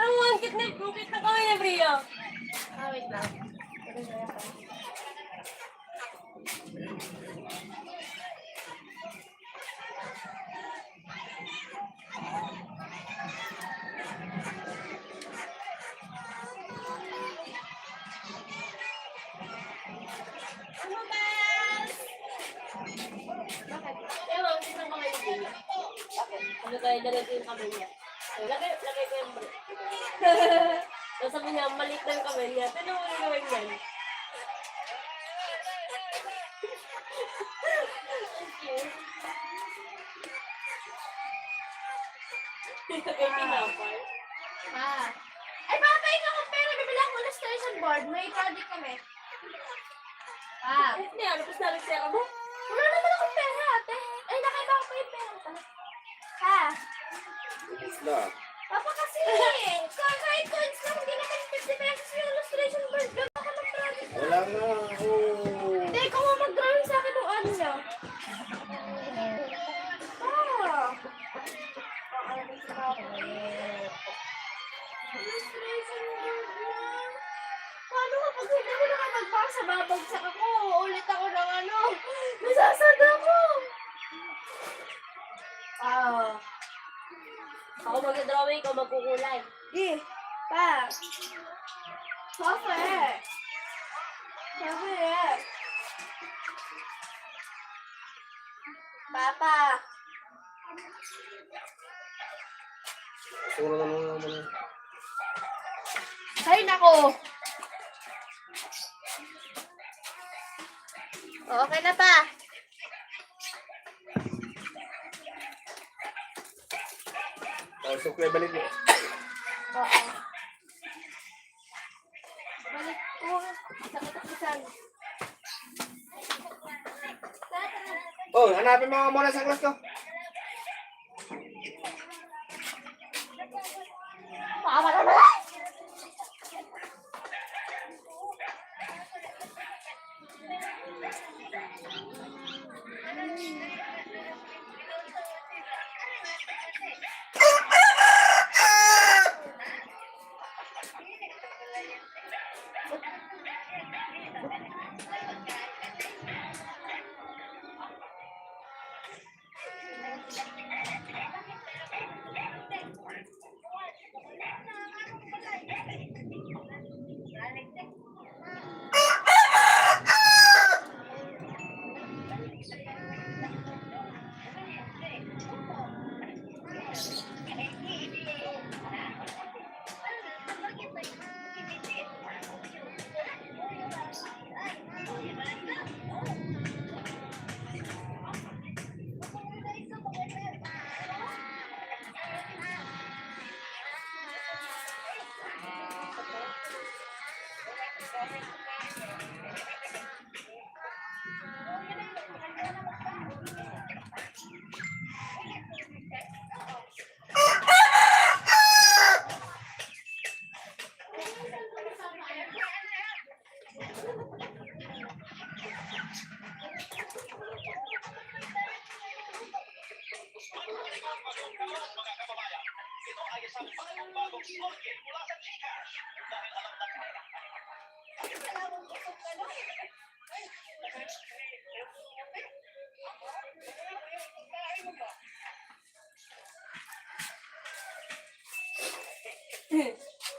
Nangungkit na kami na, Brio. Wait lang. Ewan, kita ko kayo din. Ano tayo lalagay yung kamay niya? Lagay ko yung break. Tapos sabi niya, maliit na yung kamay niya. Tinan mo yung gawin yan. Yung pinapay. Ay, papayin ako pera. Bibili ako illustration board. May project kami. Hindi, ano, tapos nalagsaya ka mo? Wala naman akong pera, ate. Ay, nakaiba ko pa yung pera ko pala. Isla. Papa kasi, kahit coins lang, hindi naman 50 pesos yung illustration board. Gano'n ako ng project. Wala nga. Hindi, ikaw nga mag-drawing sa akin ng ano niya. Illustration board lang. Paano kapag hindi ko nakapagpasa, babagsak ako. Ulit ako ng ano. Nasasad ako. Ako mag-drawing, ikaw magkukulay. Pa. Coffee. Papa. Gusto ko na naman. Hay nako. Okay na pa. Sukle balik mo. Oo. Balik ko. Sa katapusan. Oh, hanapin mo muna sa class ko. Mama naman.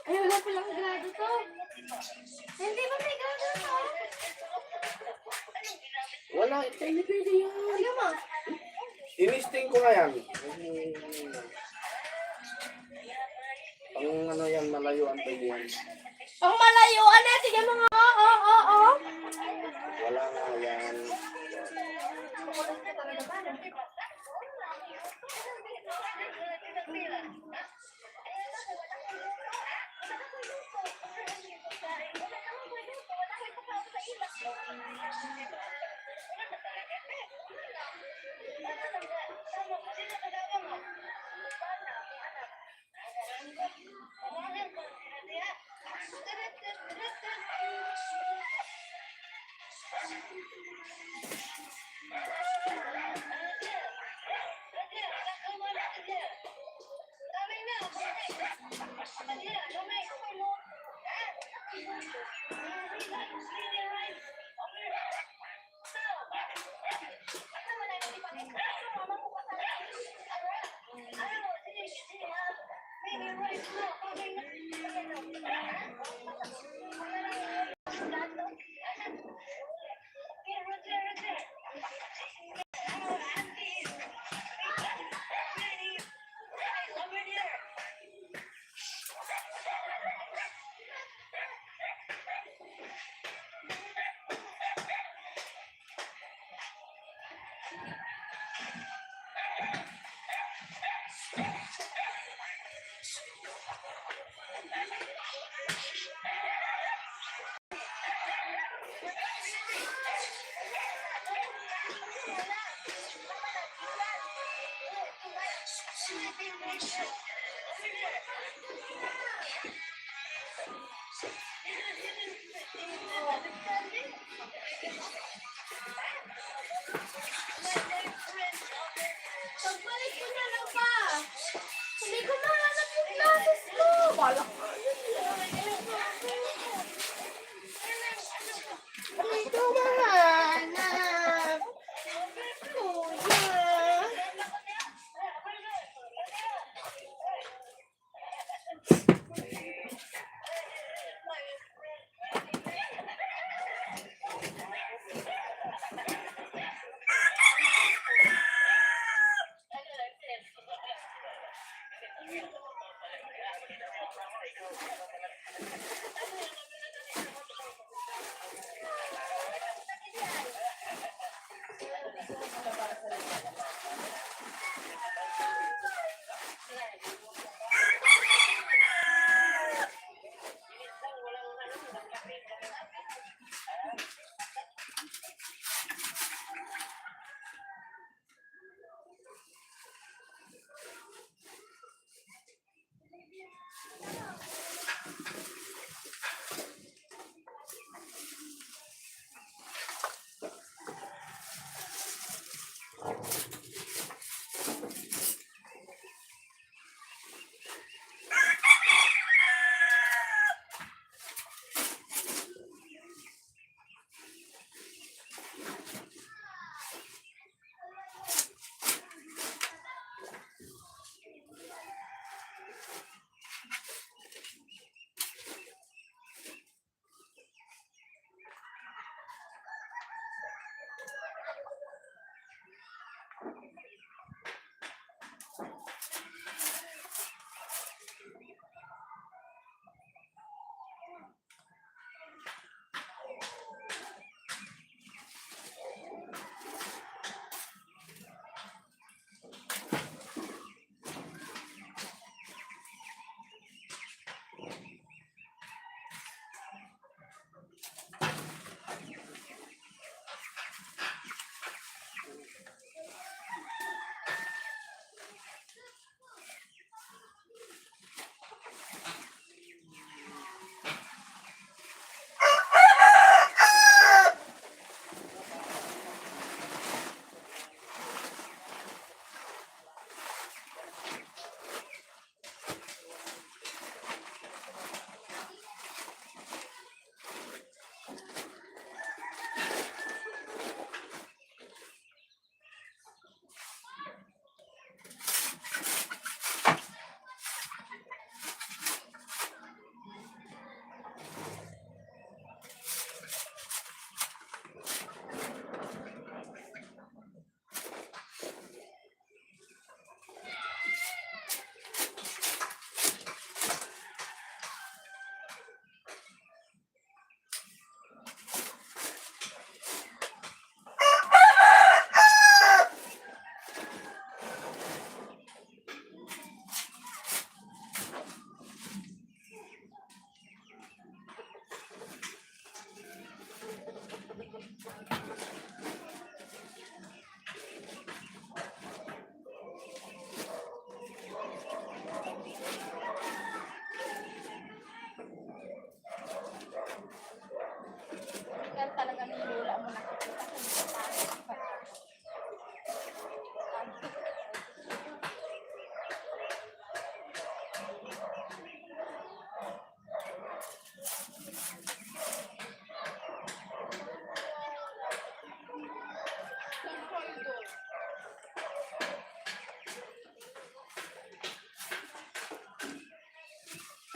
Ay, wala palang grado to. Hindi ba may grado to? Wala, hindi pwede yan. Sige mo. Inisting ko na yan. Pang ano yan, malayuan pa yan. Pang malayuan na. Sige mo nga. Oo. Wala nga yan. Pagbalik ko na lang pa. Hindi ko mahanap yung classes ko. Balak ka. Hindi ko mahanap. Kuya.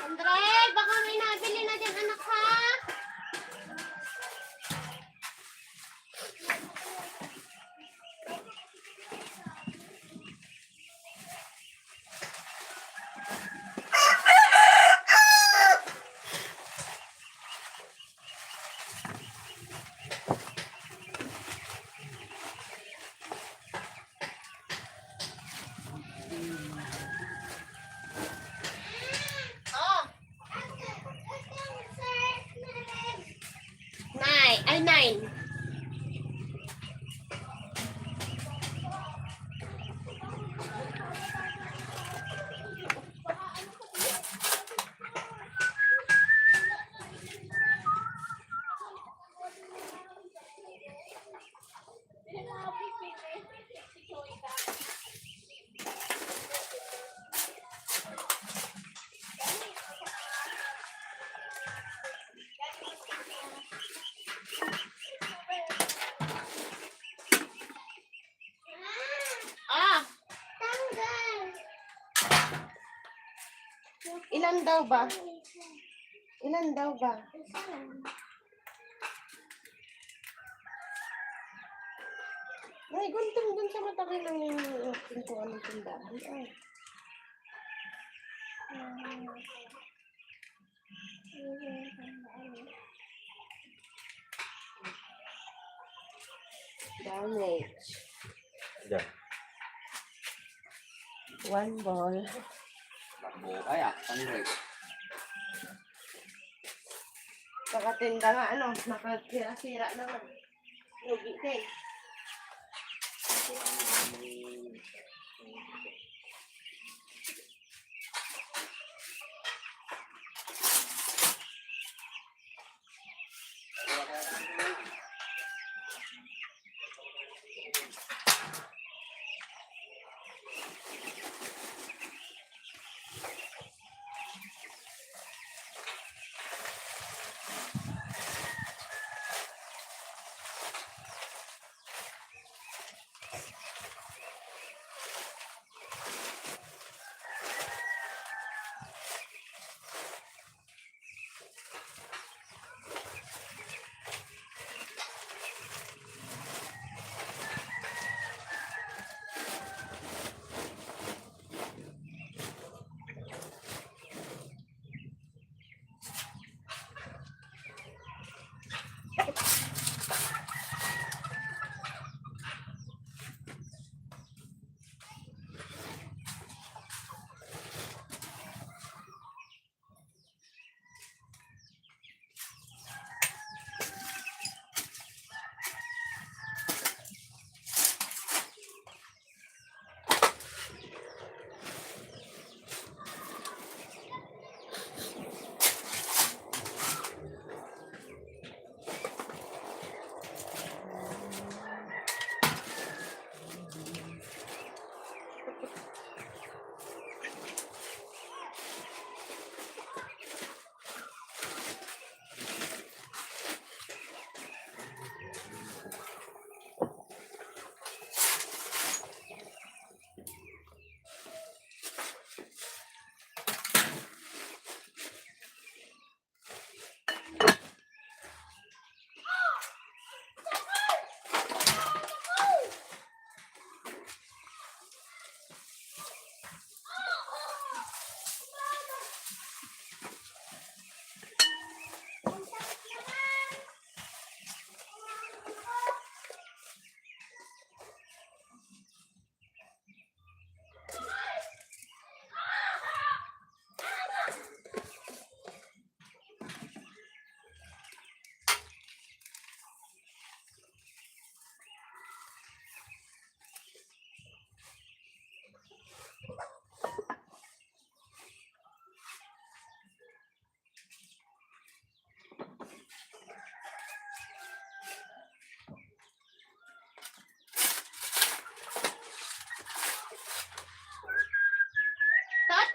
Andre, baka may nabili na dyan, anak, ha? Oh. Nine. Ah! Ilan daw ba? Ay, guntong dun sa matagal ng pintuan ng tindahan. Ay. Damage. Diyan. 1 ball. Ay, Congress. Pagkatinda nga, nakasira-sira naman. Lugi din.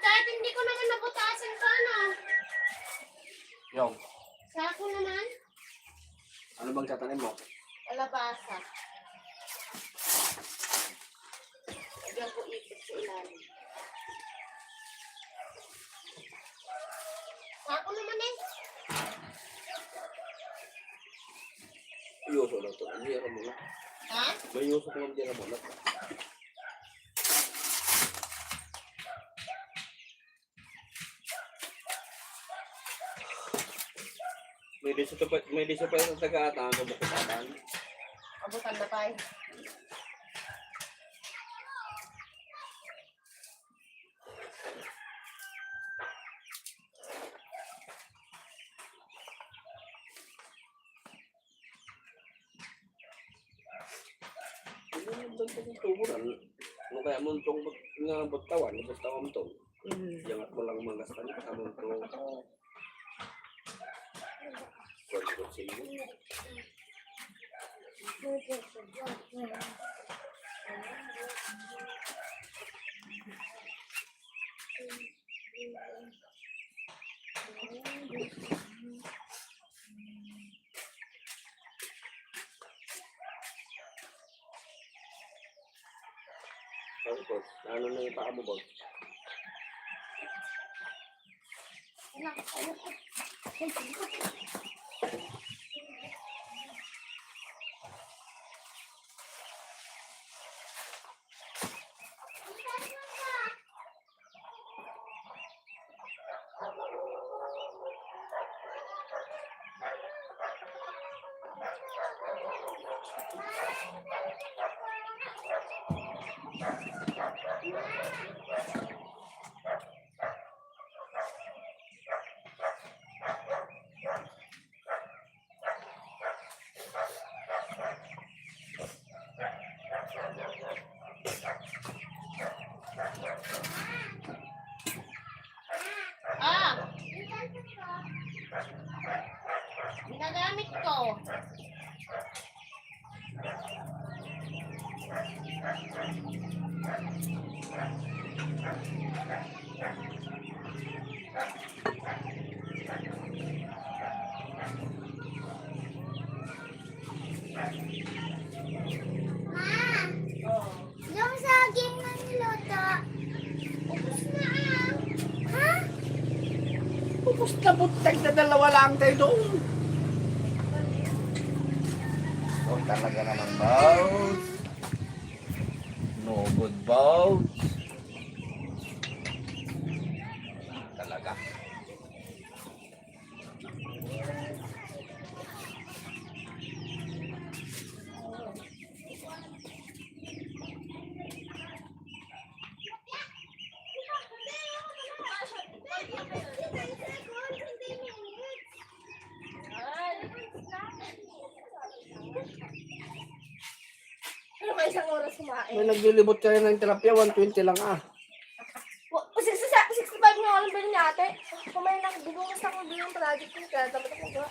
Kahit hindi ko naman nabutasan ko, ano? Yung, Sako naman? ano bang tatanim mo? Kalabasa. Lagyan ko ipit sa ilalim. Ako naman eh. Yuso lang to. Hindi ako muna. Ha? May yuso ko lang dyan muna. May diso pa yung taga-ataan ko makutatan. Abutan na tayo. Ano yung bantang yung tubo na? Ano kaya mo itong nga batawan? Batawan mo ito. Jangat mo lang mga gastan. Kasama mo ito. Kutsi-kutsi mo. Sabi ko, ano na yung paa mo ba? Ah! Ginagamit ko. Yung saging na niluto. Ubus na ah. Ha? Pupus na butag na dalawa lang tayo doon. Oh, talaga naman, Bows. No good, Bows. Talaga. Ano ka isang oras kumain? May naglilibot kayo ng tilapia, 120 lang ah. 65 nga alam ba ni ate? Kumain lang, binukas ako din yung project ko. Kaya dapat ako gawa.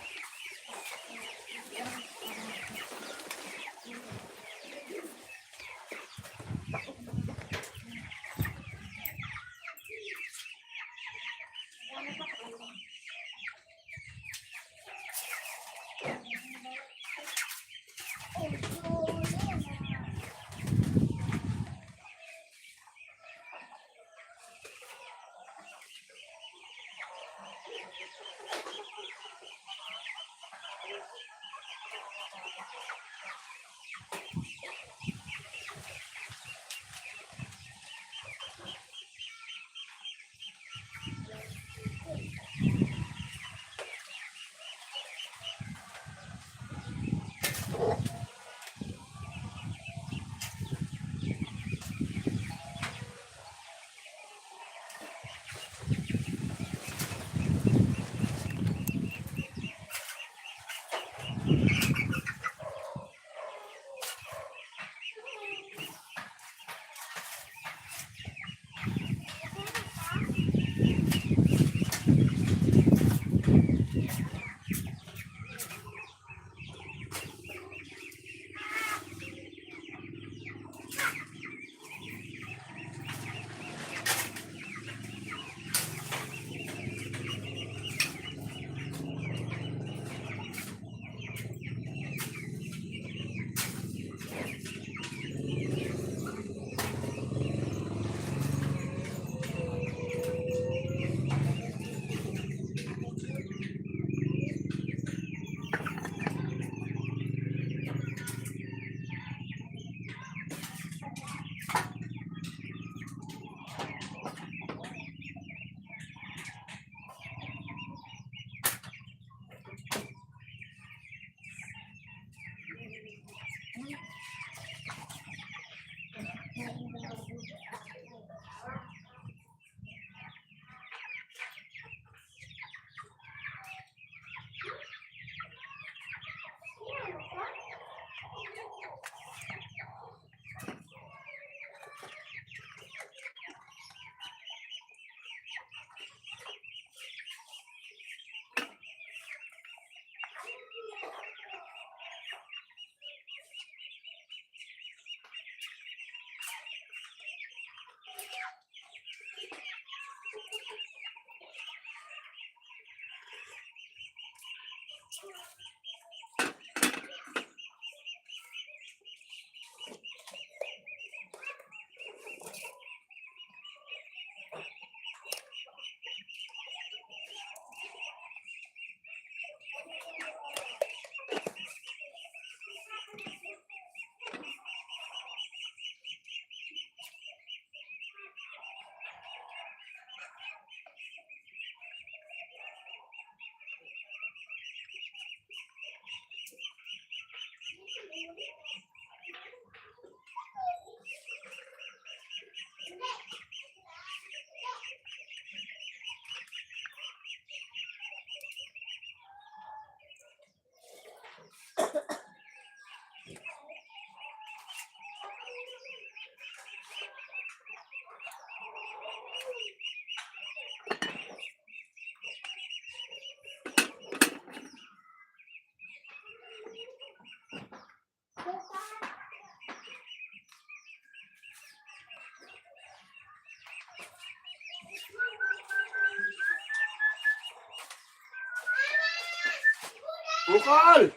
Bukal!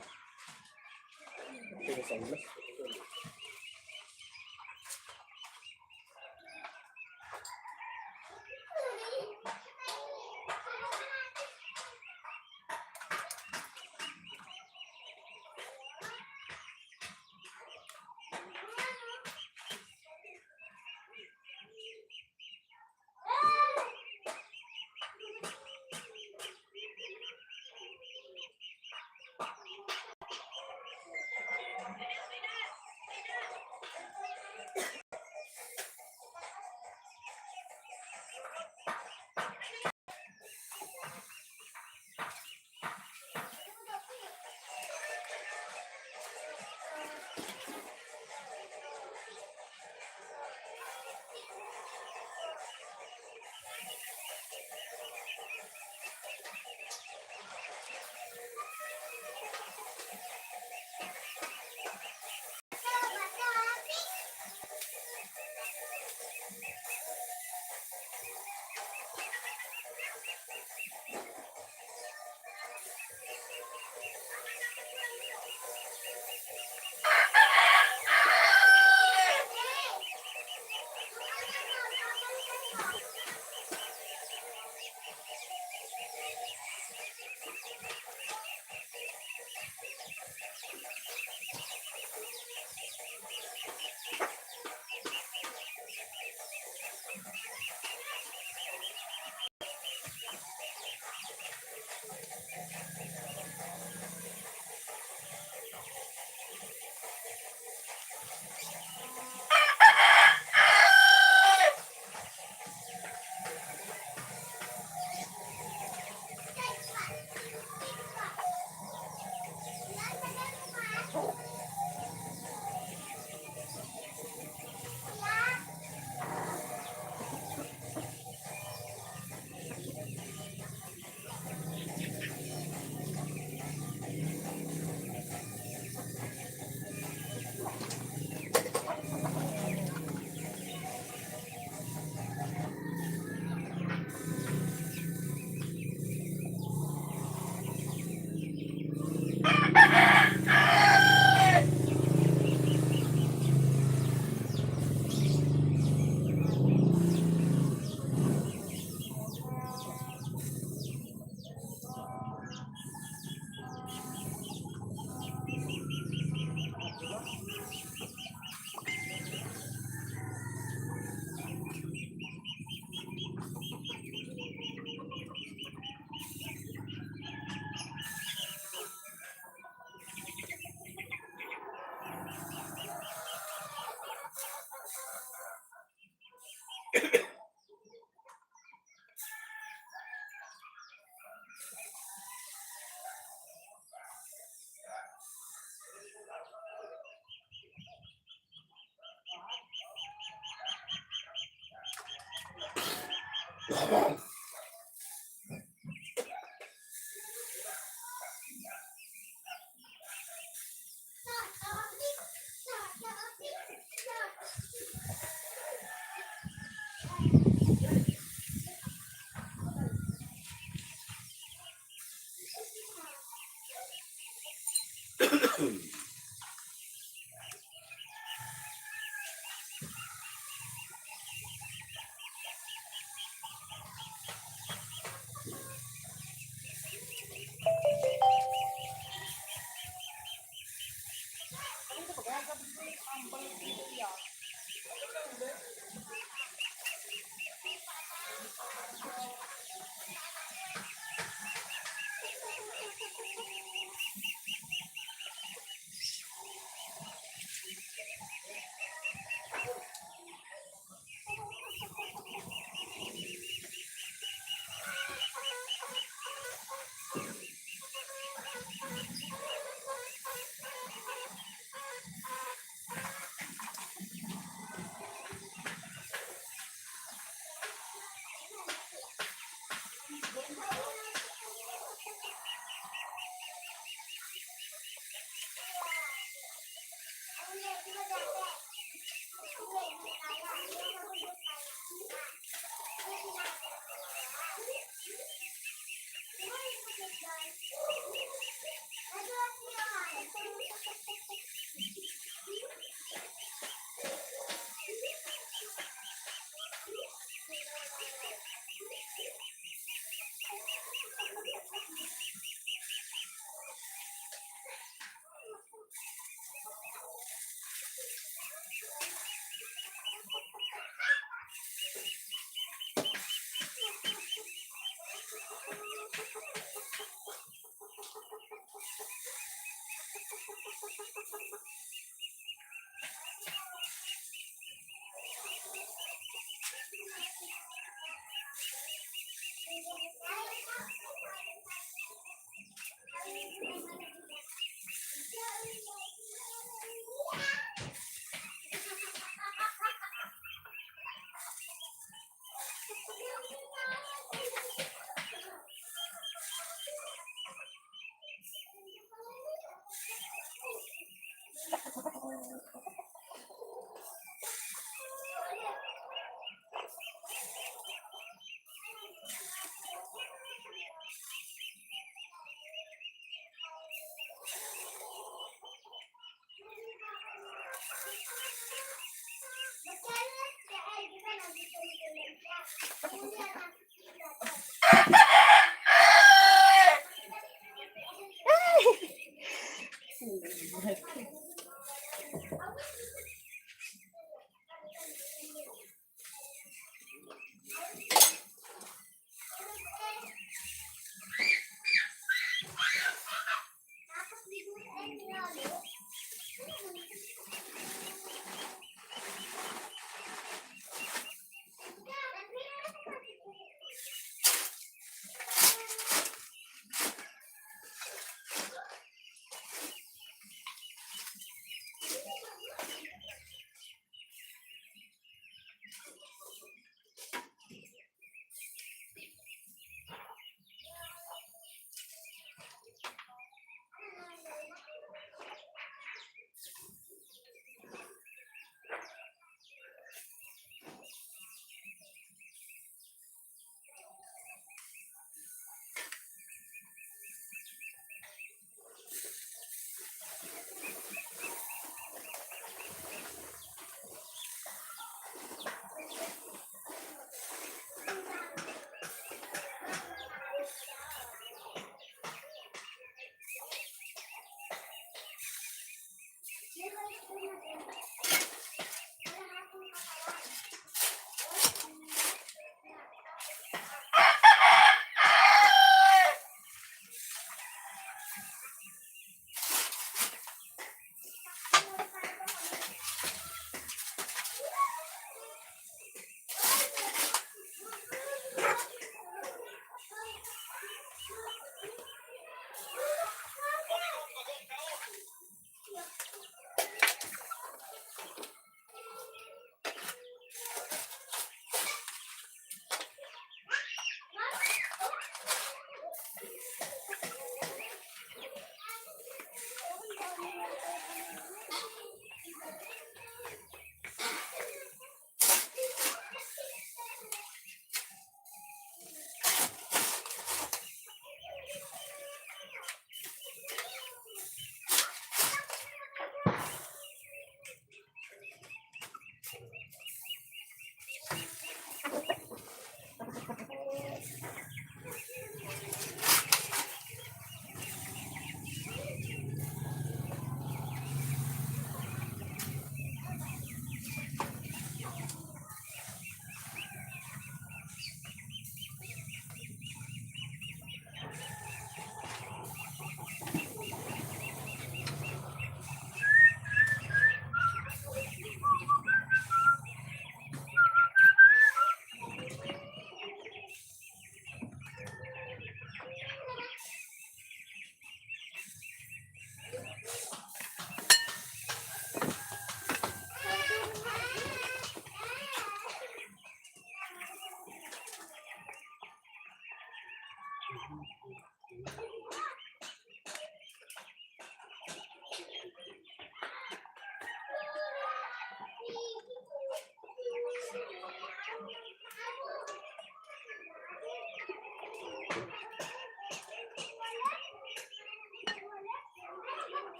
Yung.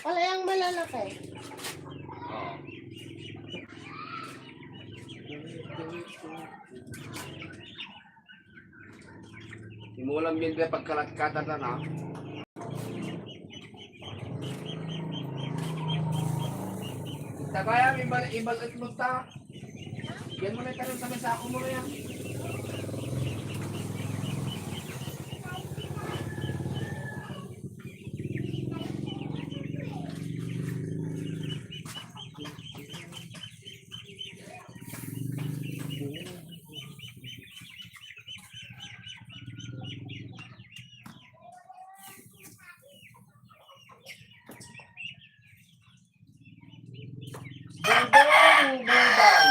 Wala yung malalaki. Oo. Simulan yun kaya pagkalatkatan na na. Kita kaya ibalit mo ta. Yan mo na karon sa sako mo na yan. Budang, budang.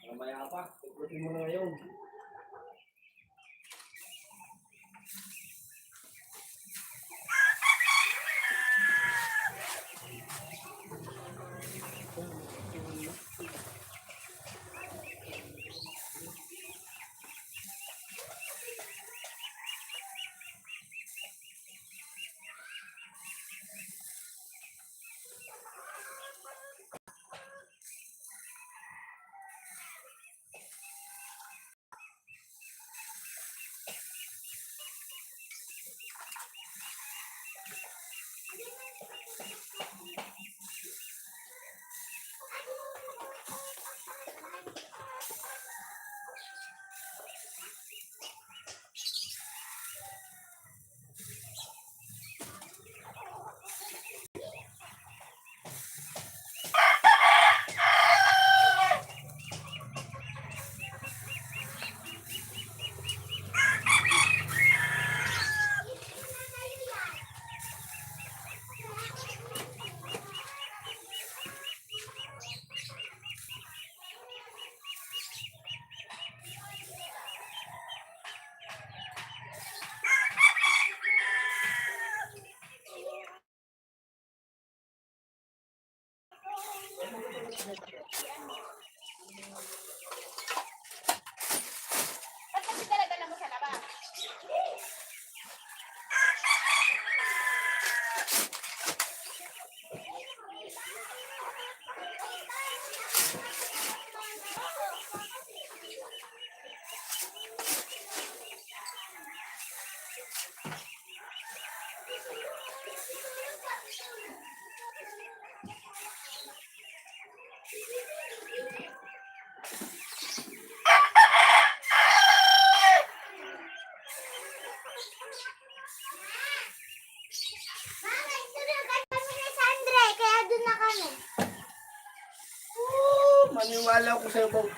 Mamaya pa, ikutin mo na ngayon. Akala ko sa'yo bang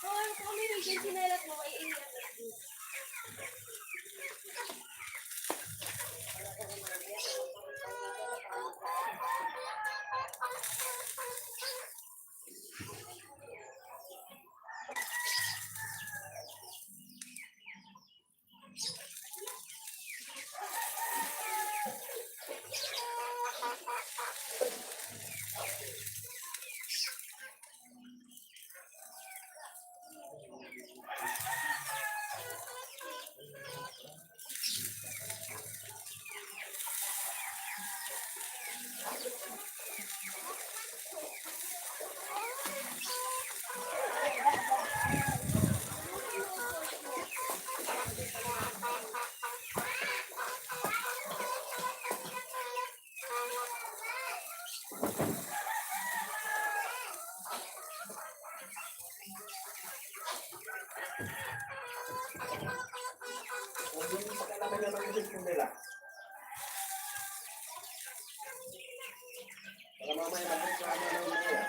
Oh, kami yung sinalat mo, ay iiyak na dito. Huwag yung pakialaman niya ng cellphone nila. Baka mamaya magreklamo ng mga yan.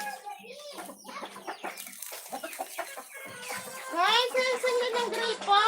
Ay, sila ng gripa!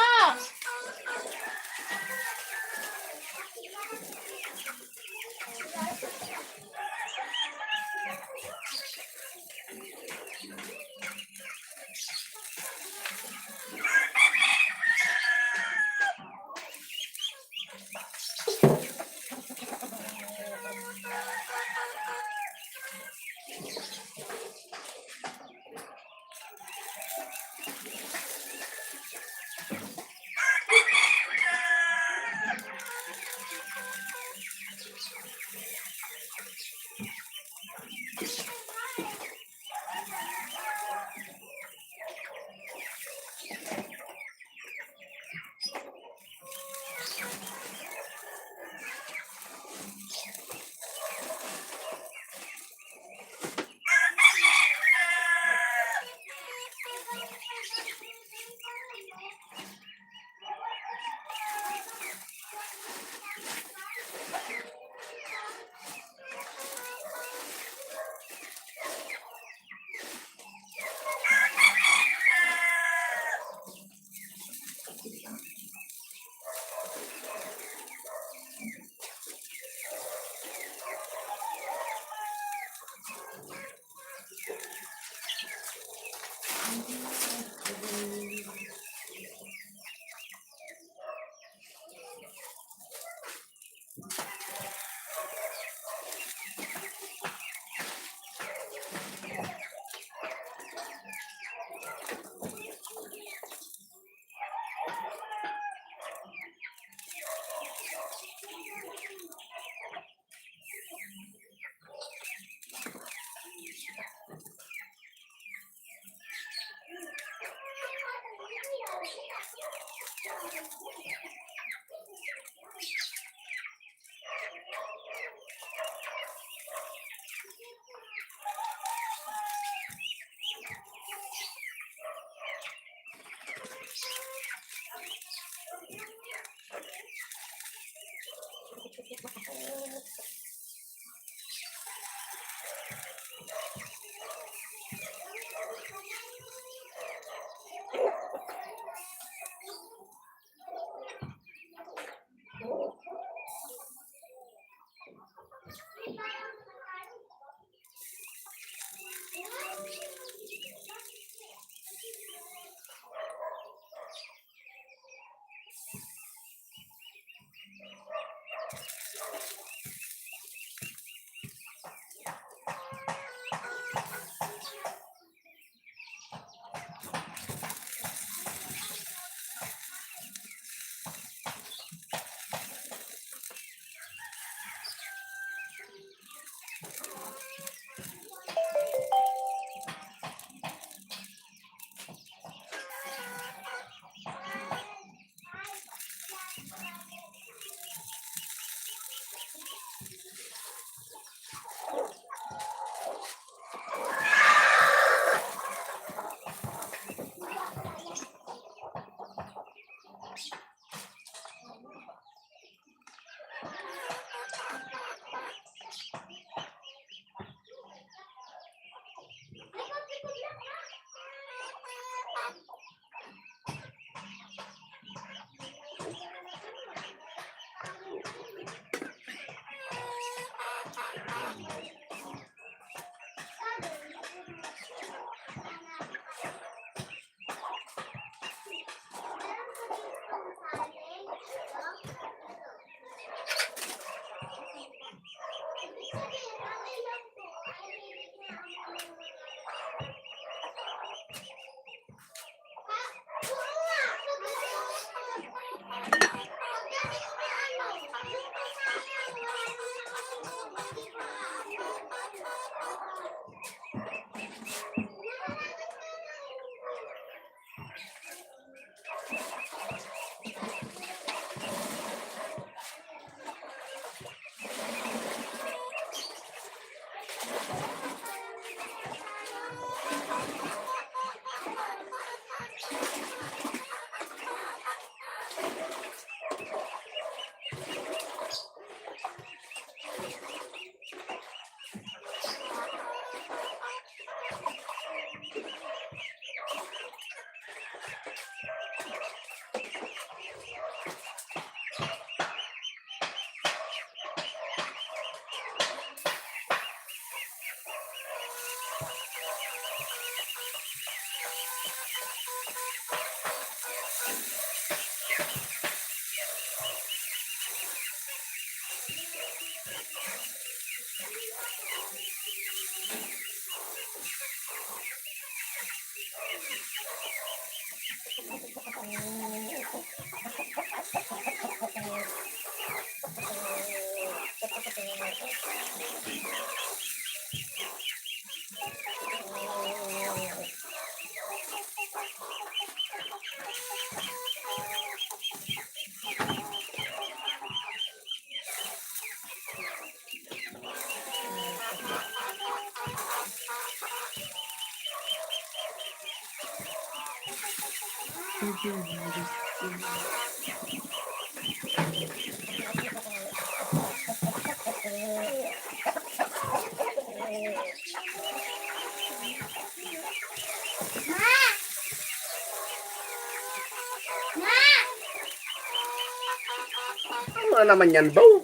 Ano na naman yan, Bo?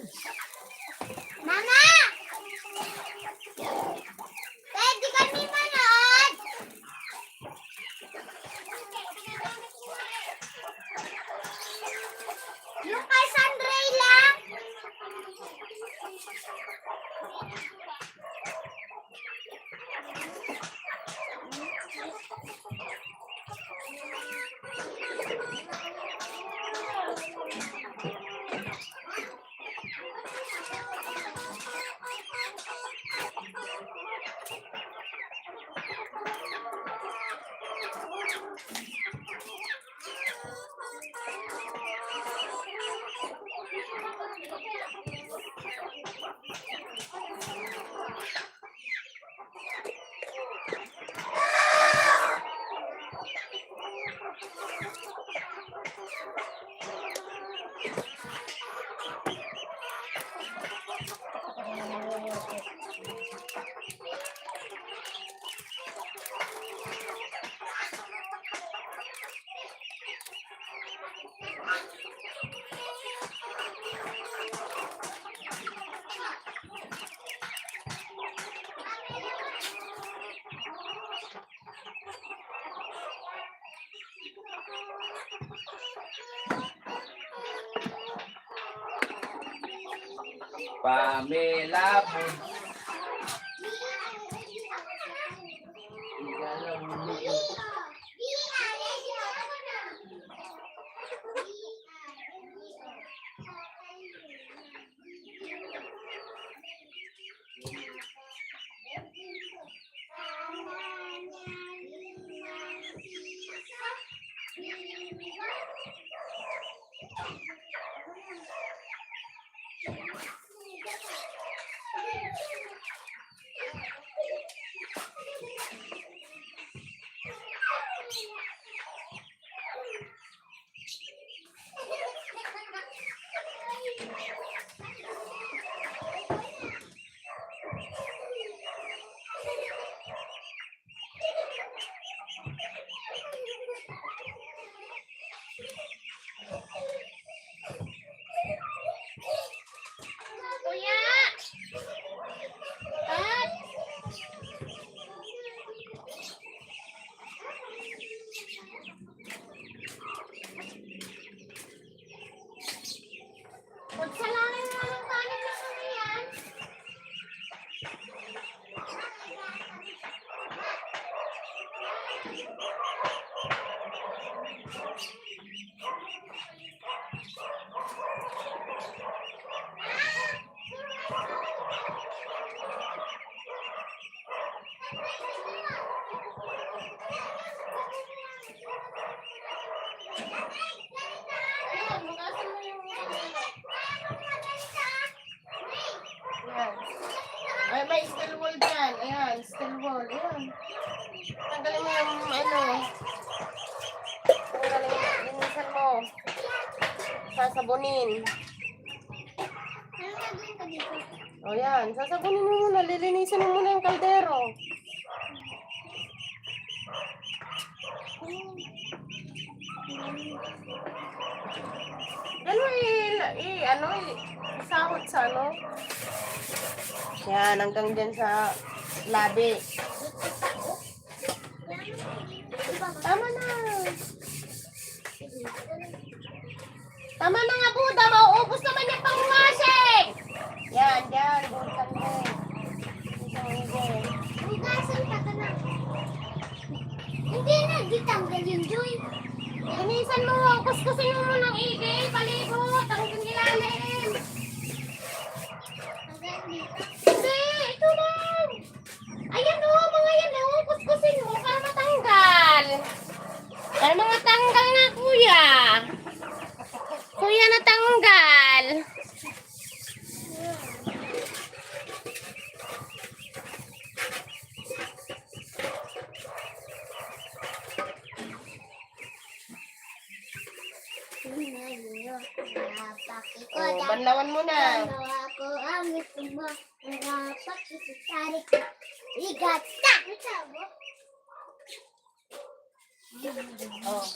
Mama! Pwede kami manood! Yung kay Sandray lang? Pamela Bud. Igalang mo. Kuya! At! Pagsalangin mo ng kanin na kami yan. Ayan, bukasan mo yung Ayan. Ay, may steel wool dyan. Ayan, steel wool. Ayan. Tanggalin mo yung Tanggalin mo. Linisan mo. Sasabunin. Ano gagawin ka dito? O yan, sasabunin mo muna. Lilinisan mo muna yung kaldero. Isahod sa Yan, hanggang dyan sa labi. Tama na. Tama na nga, Buda. Mauubos naman yung pangmasing. Yan, dyan. Buda mo. Hugasan ka ka na. Hindi na, ditanggal yung joy. Linisan mo. Kuskusin mo ng igil. Palibot. Ang ilalim. Hanggang dito. Hindi, ito lang. Ayan o, mga yan o. Kuskusin mo para matanggal. Para mga tanggal na, kuya. Kuya na tanggal. Oh, banlawan mo na. Bawa ko ang gusto mo. Narapat isasari ko. Igata! Oh.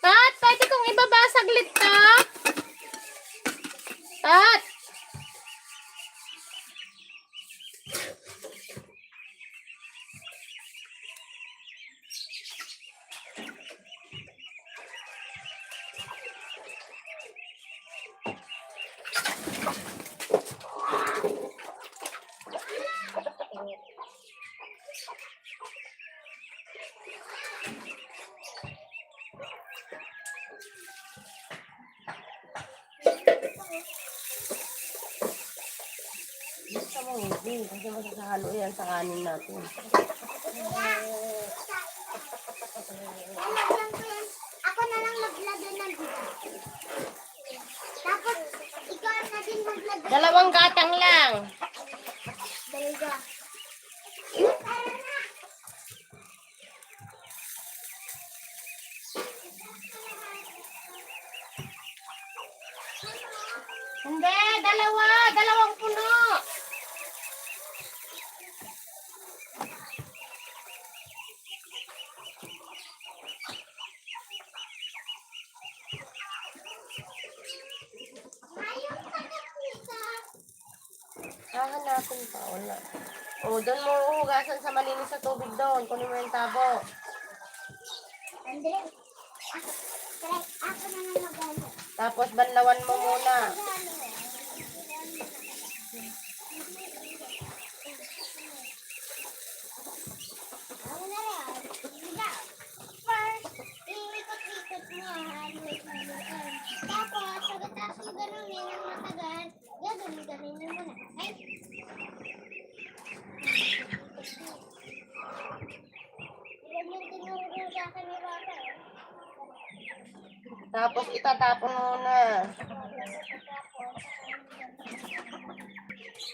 Tat, pwede kong ibaba saglit ka? Tat! Gusto mo hindi. Kasi masasahalo yan sa kanin natin. Lalagyan ko yan. Ako na lang maglagay ng bigas. Tapos, ikaw na din maglagay. 2 gatang lang. Dalaga. Hindi, 2. 2 puno. Ayaw ka na pisa. Hahanapin pa. Wala. O, doon mo hugasan sa malinis sa tubig doon. Kunin mo yung tabo. Andre, ako na lang magano. Tapos banlawan mo muna. Ako na lang. Biga. First, iikot-ikot mo. Haluin. Tapos, pagkatapos mo ganunin ng matagal, ganunin mo muna. Ay. Ganyan tinuro sa akin ni Bata. Tapos itatapon muna.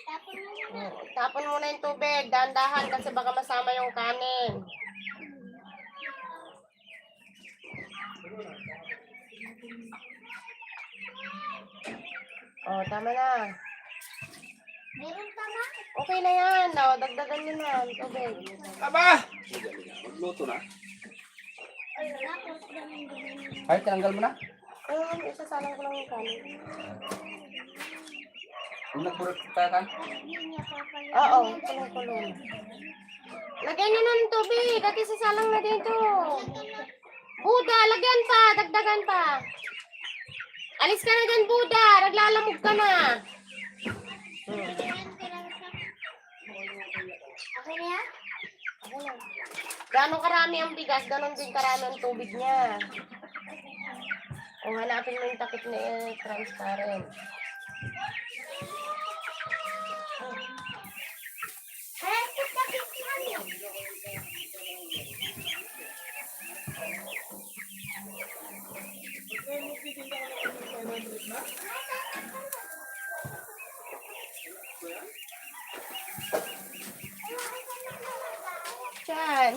Tapos mo muna. Tapon muna yung tubig. Dahan-dahan kasi baka masama yung kanin. O, tama na. Meron pa ba? Okay na yan. O, dagdagan nyo na ang tubig. Aba! Magluto na. Tapos, ganun. Ay, tinanggal mo na. Isasalang ko lang yung kanin. Kung nagburot tayo kan? Hindi niya papalit. Oo, kulong-kulong. Lagyan nyo na ng tubig. At isasalang na dito. Buda, lagyan pa. Dagdagan pa. Alis ka na dyan, Buda. Naglalamog ka na. Okay na yan? Gano'ng karami ang bigas, gano'n din karami ang tubig niya. Kung hanapin mo yung takip na transparent. Kaya ito tapos namin. Diyan.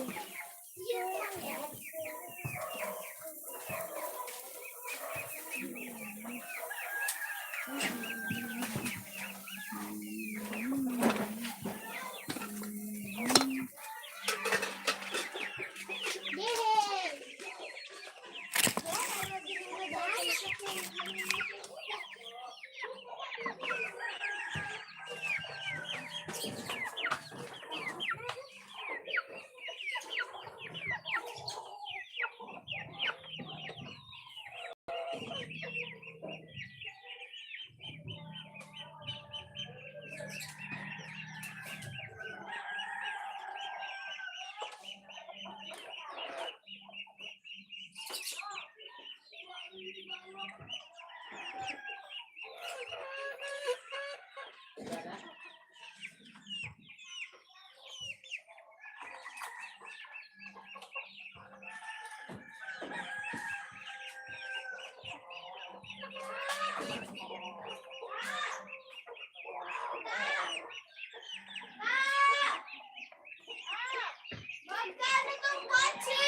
Magkano itong kotse?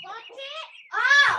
Kotse? Oh!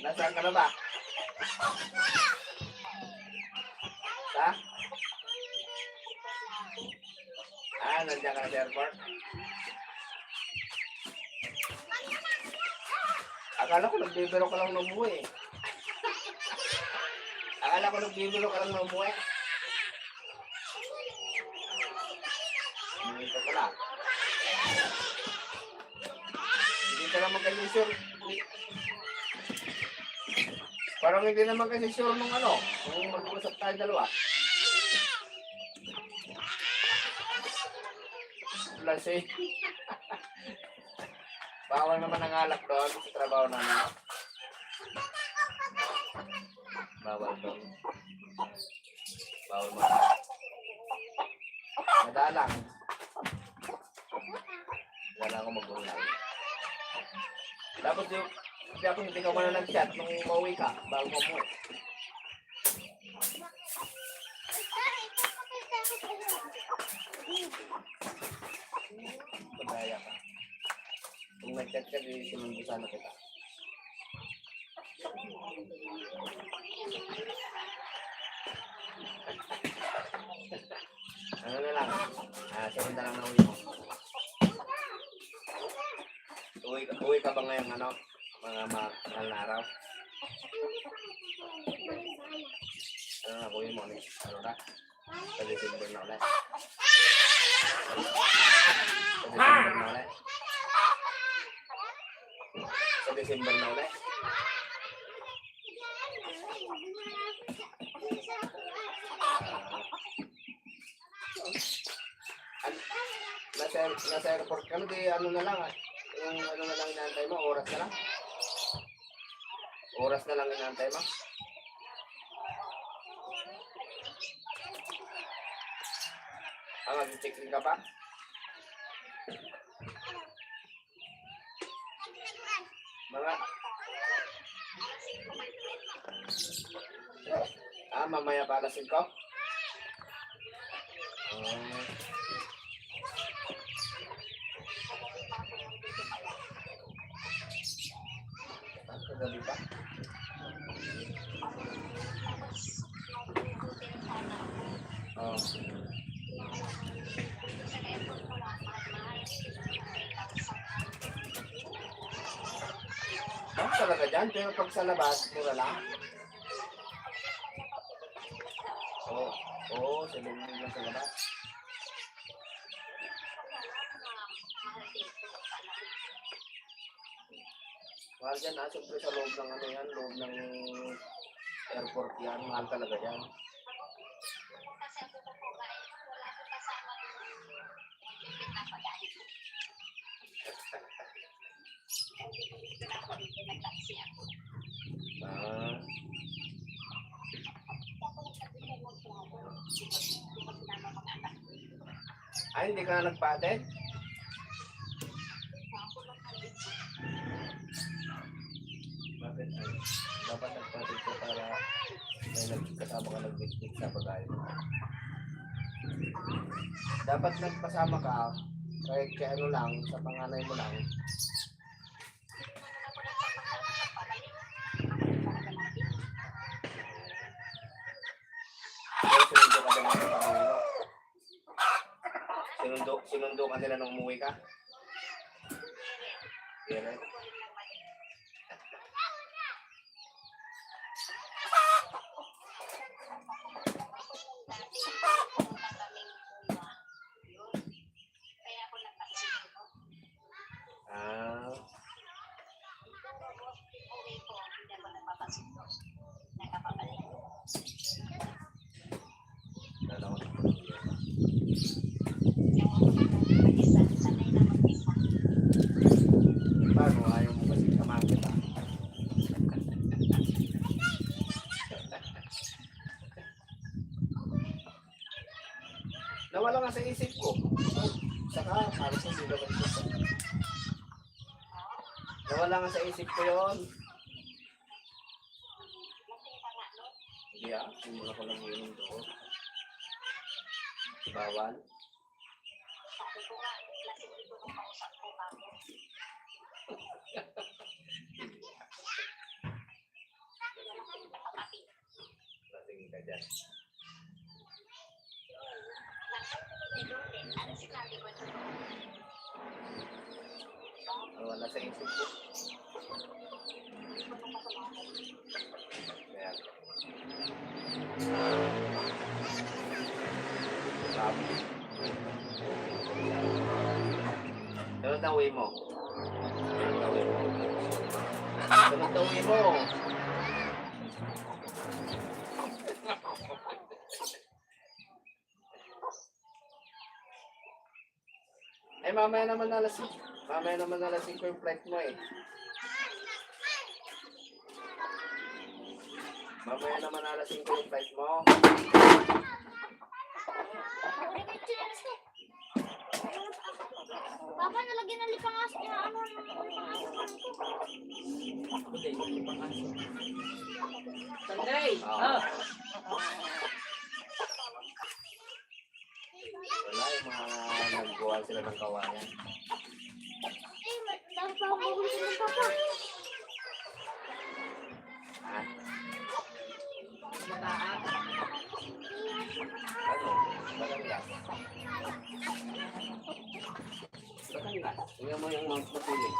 Nasaan ka na ba? Ha? Nandiyan ka na sa airport? Akala ko nagbibiro ka lang ng umuwi. Akala ko nagbibiro ka lang ng umuwi. Ito pala. Hindi ka naman kasi sure. Parang hindi naman kasi sure nung ano, nung mag-usap tayo dalawa. Plus eh. Bawal naman ang alak doon sa trabaho namin. Bawal doon. Bawal mo. Madalang. Wala akong mag-ulan. Tapos yung hindi ka muna nag-chat nung mauwi ka, bago mo umuwi. Pagdaya ka. Kung nag-chat ka, sinundo sana kita. Ano na lang? Sinundan lang na uwi mo. Uwi ka ba ngayong ano? Mga mahal na araw? Ano na, uwi mo ulit? Ano na? Sa December na ulit? Sa December na ulit? Sa December na ulit? Nasa airport ka na, di ano na lang yung ano na lang inaantay mo, oras na lang? Oras na lang inaantay mo? Mag-check-in ka pa? Mga mamaya pa alas 5? Kagabi pa? Talaga dyan, pero pag sa labas, mura lang. Oo, sa loob lang sa labas. Mahal dyan siyempre sa loob ng ano yan, loob ng airport yan, mahal talaga dyan. Hindi ka na nagpa-attend? Bakit? Dapat nagpa-attend ka para may kasama ka nag-visit sa pag-ayon. Dapat nagpasama ka kahit kaya ano lang, sa panganay mo lang. Sinundo ka nila nung umuwi ka? Yeah, right? Paano ayaw mo kasi samahan kita? Nawala nga sa isip ko. Saka, halos hindi naman ito. Nawala nga sa isip ko yun. Hindi hindi mo na ko lang yun doon. Bawal. Tingin ka dyan. Wala sa isip ko. Kaya. Sabi. Sunod na uwi mo. Sunod na uwi mo. Sunod na uwi mo. Eh, mamaya naman alas 5 yung flight mo eh. Mamaya naman alas 5 yung flight mo. Uri ko yung chinelas ko. Papa, nalagyan ng lipangas. Ano ng lipangas ko? Sunday! Ah. Wala yung mga naggawa sila ng kawayan. Dami pa akong magulit ng papa. Ha? Mataas. Ano? Batangas. Batangas. Tingnan mo yung Mount Mapili.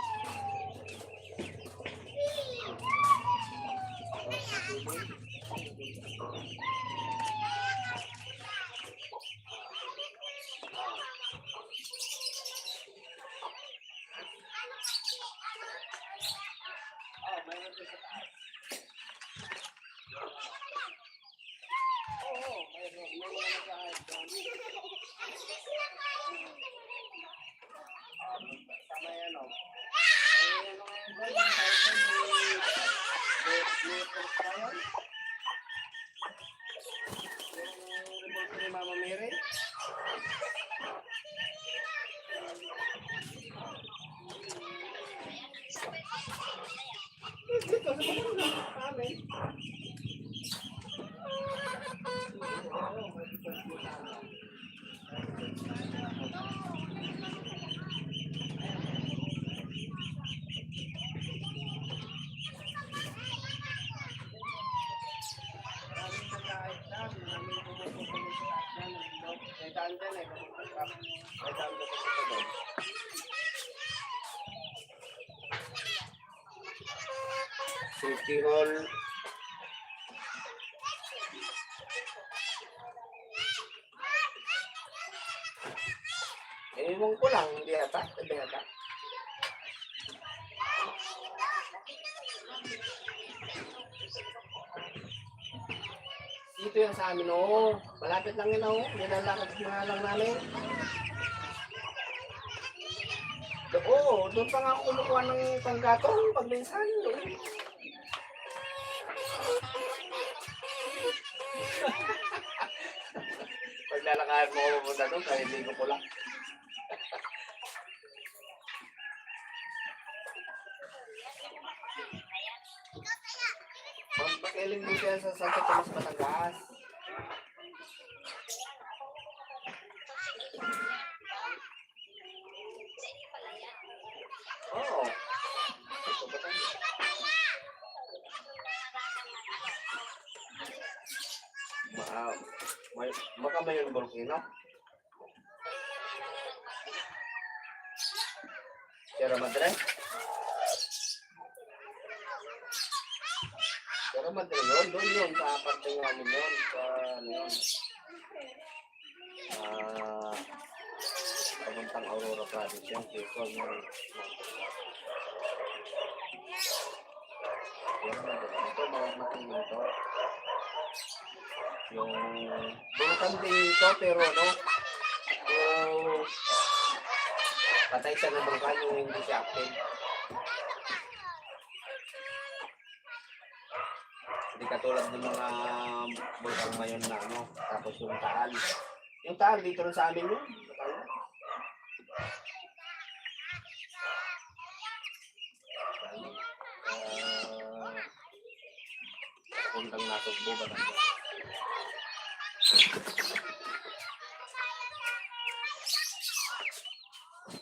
Mama Mary? City Hall. Ewan ko lang, hindi ata. Hindi ata. Dito yan sa amin, oo. Malapit lang yun, oo. Nilalakad na lang namin. Oo, doon pa nga ako kumukuha ng panggatong pagminsan. Paglalakaran mo ako pupunta doon, kahit hindi ko lang. Pagpakailing mo siya sa Santo Tomas, Batangas. Oo. Ito, Batangas. Baka may yung volcano. Sierra Madre? Sierra Madre yun, doon yun, sa parte namin yun, sa ano yun. Papuntang Aurora Province yun, Quezon yun. Sierra Madre, ito mga matingin to. Yung bulkan din ito, pero no, yung patay siya ng bulkan, yung hindi siya active. Hindi katulad ng mga bulkan ngayon na ano, tapos yung Taal. Yung Taal dito rin sa amin yun. Puntang Nasugbo ba na?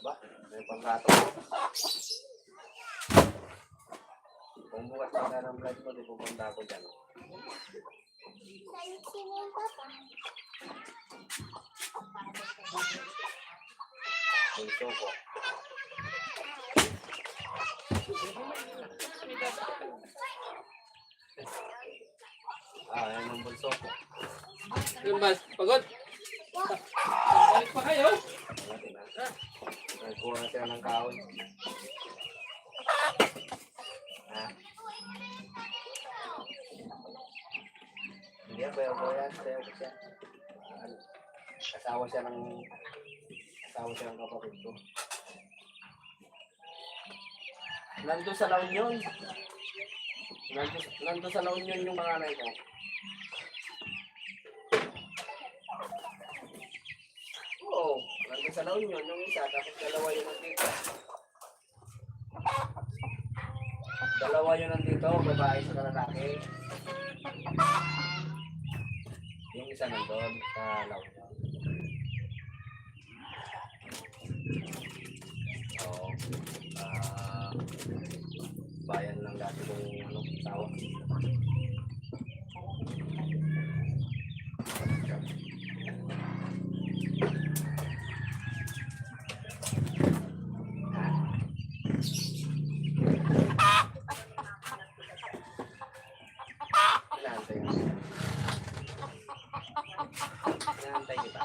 Ba? May panggato. Kung bukas pa na ng vlog mo, di pupunta ako dyan. Sino yung papa? Bunso ko. Yan ang bunso ko. Yun ba? Pagod? Balik pa kayo? Nagkuha na sila ng kaon. Ha? Hindi yan, bayo ko yan. Bayo ko siya. Asawa siya ng kapatid ko. Nandun sa La Union. Nandun sa La Union yung panganay ko. Oo, nandun sa La Union yung isa, tapos dalawa yun nandito. Dalawa yun nandito, babae sa lalaki. Yung isa nandun sa La Union. Oo. Bayan lang dati kung asawa. Inaantay mo. Inaantay kita.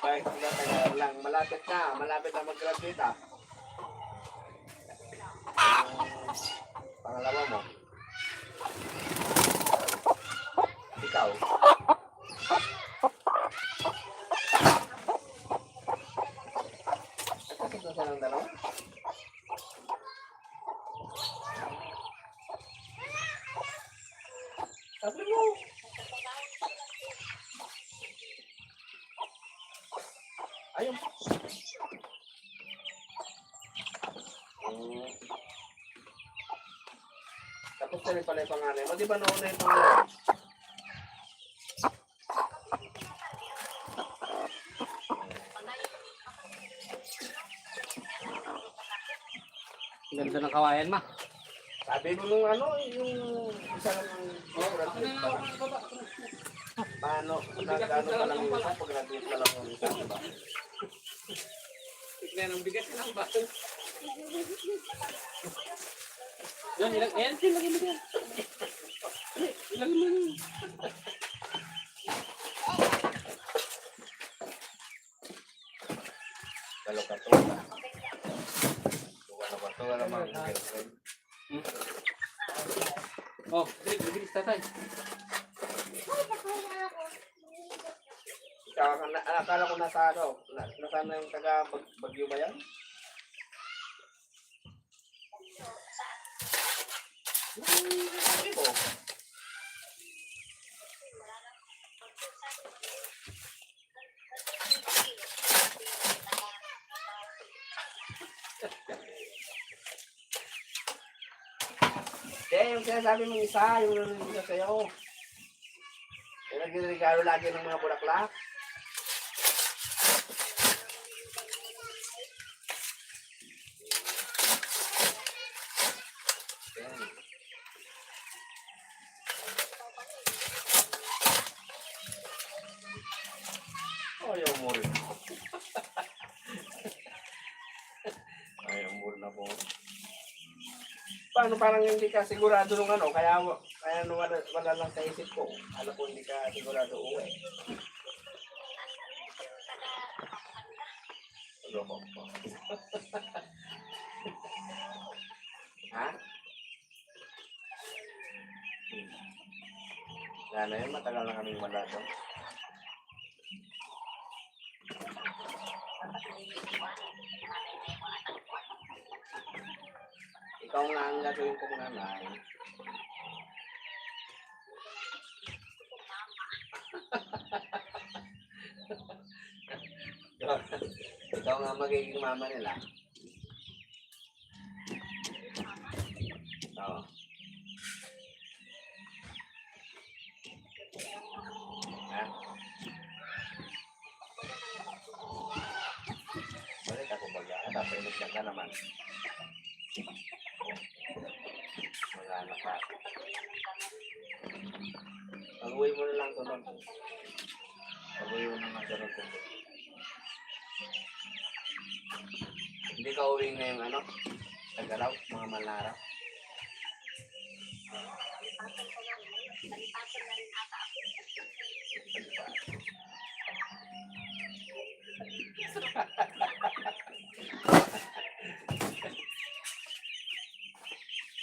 Bakit tinatagal lang? Malapit na mag-graduate ah. Pangalawa mo. Ikaw. Nakasok na silang dalawa? Sabi mo. Ayun. Tapos na rin pala yung panganay mo. Di ba noon na yung panganay? Ganda ng kawayan, ma. Sabi mo nung yung isa lang ang graduate pa lang. Paano, nag-ano pa lang yung isa, pag-graduate pa lang yung isa, diba? Tignan ang bigat ng baso. Yan, ilang, ayan, lagay mo yan. Ilagay mo yan. Kalokatola. Kalokatola naman ang girlfriend. Oh, bilis tatay. Akala ko nasa na yung taga Bagyo ba yan? Sabi ko. Yung sinasabi mong isa, yung narinig ko sa'yo. Yung nagregalo lagi ng mga bulaklak. Oh, yung umur. Ay, umur na po. Paano parang hindi ka sigurado nung ano, kaya wala lang sa isip ko. Alam ko hindi ka sigurado uwi. Loko po. Ha? Sana yun, matagal na kaming wala doon. Ikaw nga ang gagawin kong nanay. Ikaw nga magiging mama nila. Oo. Siya ka naman. Mag-anak ka. Pag-uwi mo na lang ito nun. Pag-uwi mo na lang ito nun. Hindi ka uwi ngayong ano? Tagaraw, mga malaraw.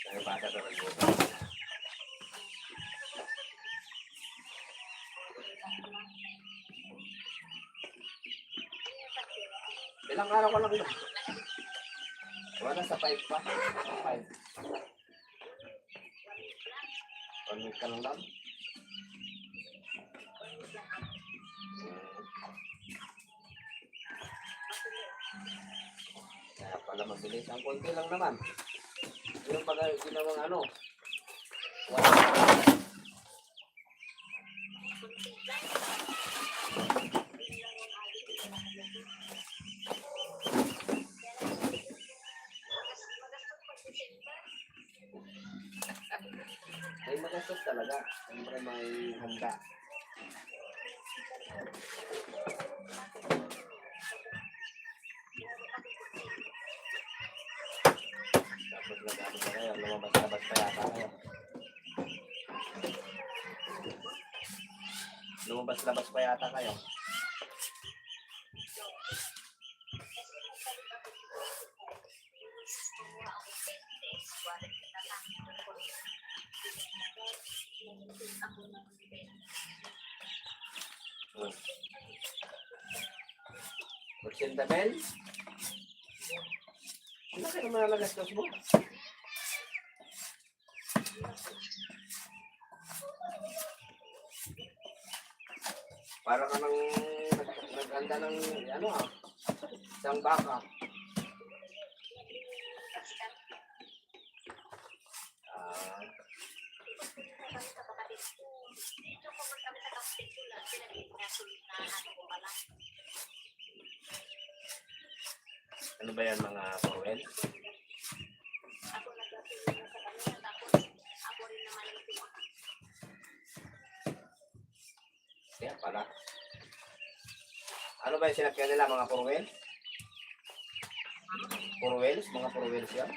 Kaya bata ka nag-uwi. Ilang araw ka lang yun? Wala sa 5 pa. 5. 1 week ka lang lang. Kaya pala mabilis. Ang konti lang naman. Yung pag ginawang ano. Wala. May magastos talaga. Siyempre may handa. Tapos nag-ano pa kayo, lumabas-labas pa yata kayo. Lumabas-labas pa yata kayo. Magsinda Bel? Ano ka naman nalagastos mo? Para ka nang nag-anda ng ano isang baka. Ano ba yan mga Powell? Kaya pala. Ano ba yung sinakyan nila mga Powell? Powells? Mga Powells yan?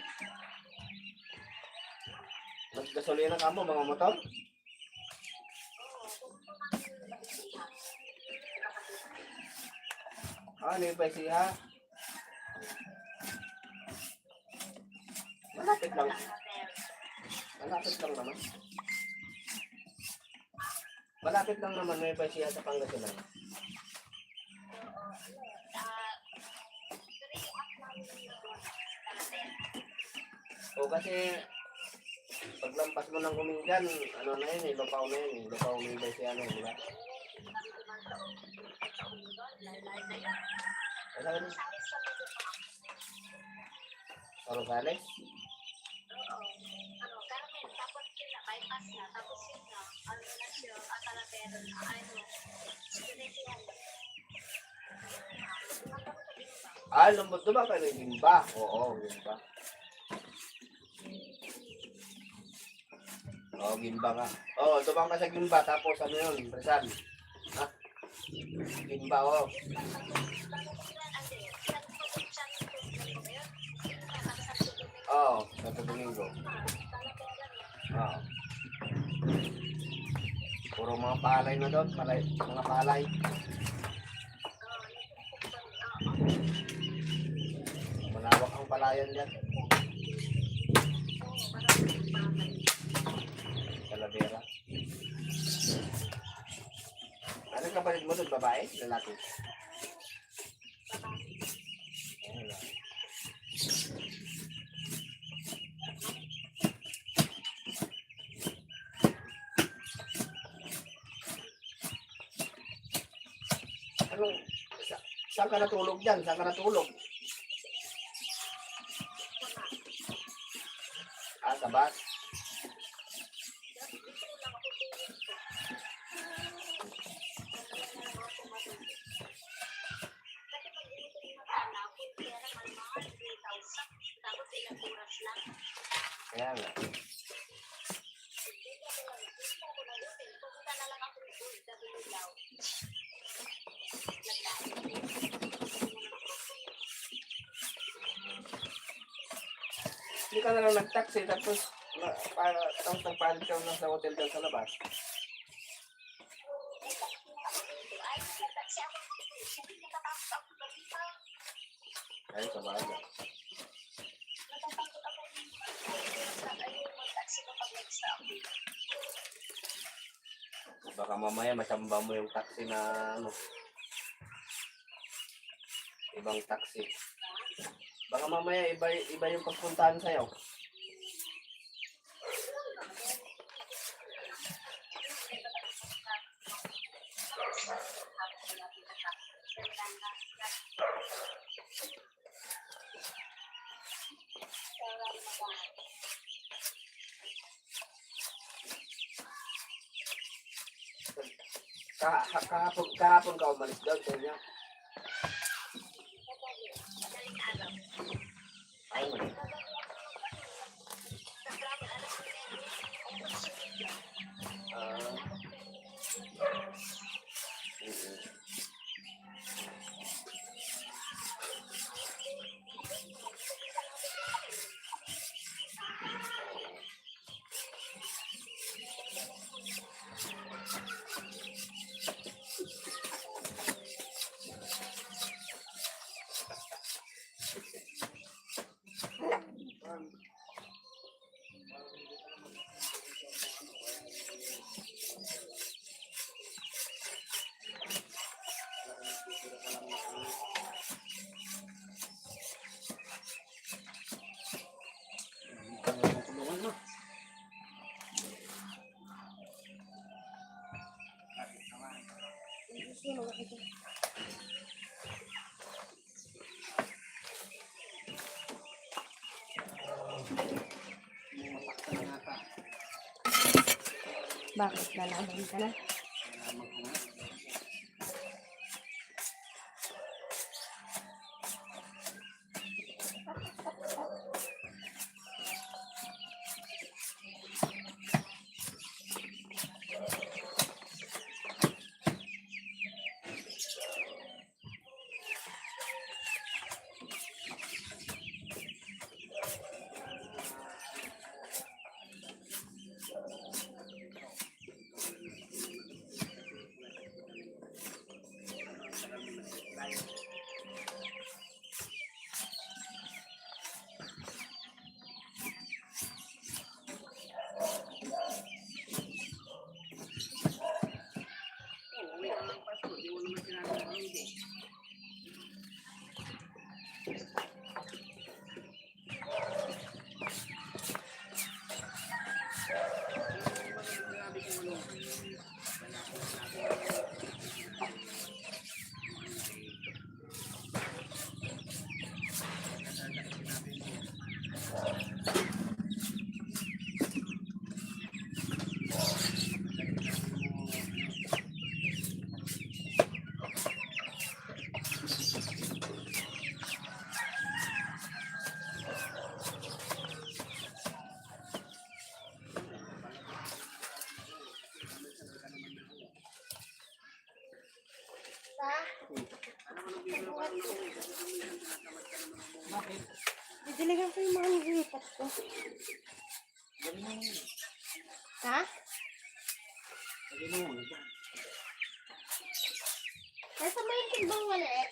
Naggasolina ka mo mga motor? Ano yung paisiha? Malapit lang. Malapit lang naman. Malapit lang naman may paisiha sa Pangasinan. O kasi paglampas mo ng Kumingan, ano na yun eh, lupaw na yun eh. Lupaw may paisiha na yun, di ba? Ano yun? Rosales? Lambot ba kayo yung Gimba? Oo, Gimba. Oo, Gimba ka. Oo, dumang ka sa Gimba, tapos ano yun, Rizal. Ha? Gimba, oo. Oo, Santo Domingo. Oo. Puro mga palay na doon, mga palay. Malawak ang palayan dyan. Talavera. Anong kapatid mo doon, babae? Lalaki? Anong, saan ka natulog dyan? Saan ka natulog? Sa bus? Kaya nga. Hindi ka na lang nag-taxi tapos tapos nagpalit ka lang sa hotel dyan sa labas. Ay, sa bagay. Baka mamaya masamba mo yung taxi na ano, ibang taxi. Baka mamaya iba yung pagpuntahan sa'yo. Kahapon ka umalis doon sa inyo. Ay, Bakit? Lalaban ka na? Didiligan ko yung mga nilipat ko. Ha? Nasa may timbang maliit.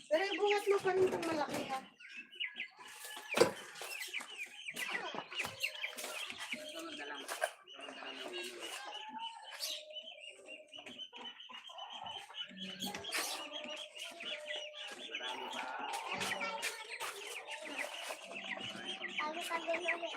Pero ibungat mo pa rin itong malaki ha. Tagal na ulit.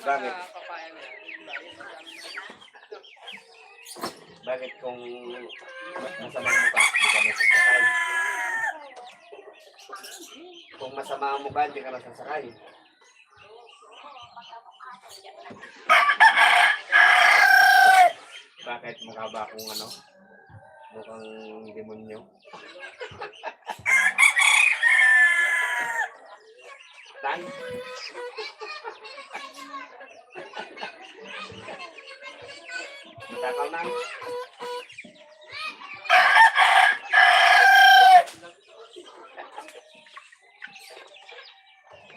Bakit? Bakit kung masama ang mukha, hindi ka nasasakay? Kung masama ang mukha, hindi ka nasasakay. Bakit mukha ba akong ano? Mukhang demonyo? Tan? Matakaw na.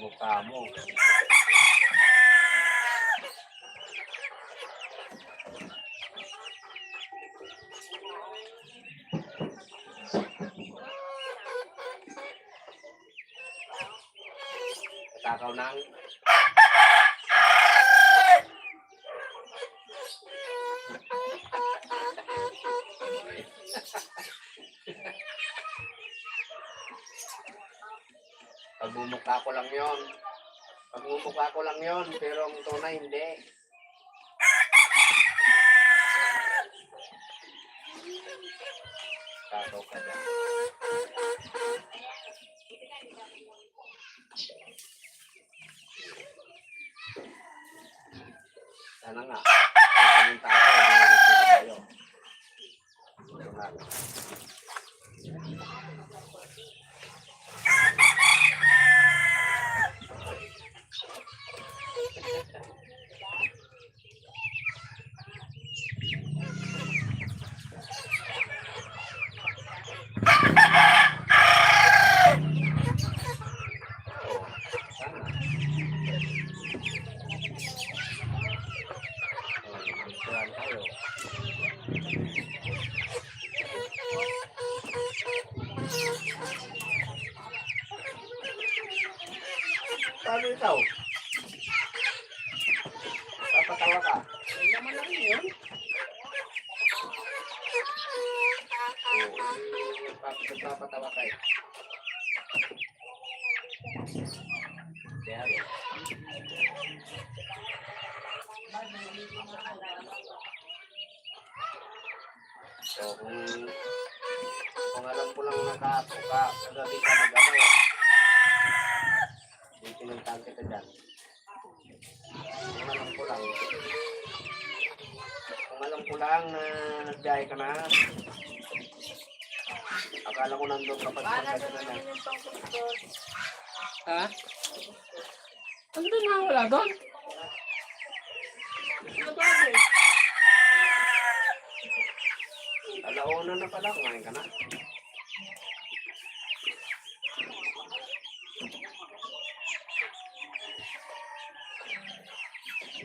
Mukha mo. Matakaw na. Pagmumukha ko lang yon. Pagmumukha ko lang yon, pero ang tunay hindi. Takaw ka dyan. Sana nga. Kung yung takaw, hindi tayo. Ito nga. Paano ikaw? Papatawa ka? Ay naman lang yun. Papatawa ka eh. Kaya yun. So kung alam ko lang nakatuka, kagabi ka nag-ano, hindi pinuntahan kita dyan. Kung alam ko lang na nagbiyahe ka na, Akala ko nandun kapag Para sa pagkakita na. namin yung pangkustos. Ha? Nandun na, wala doon. Ano ba ito? Alauna na pala, kumain ka na.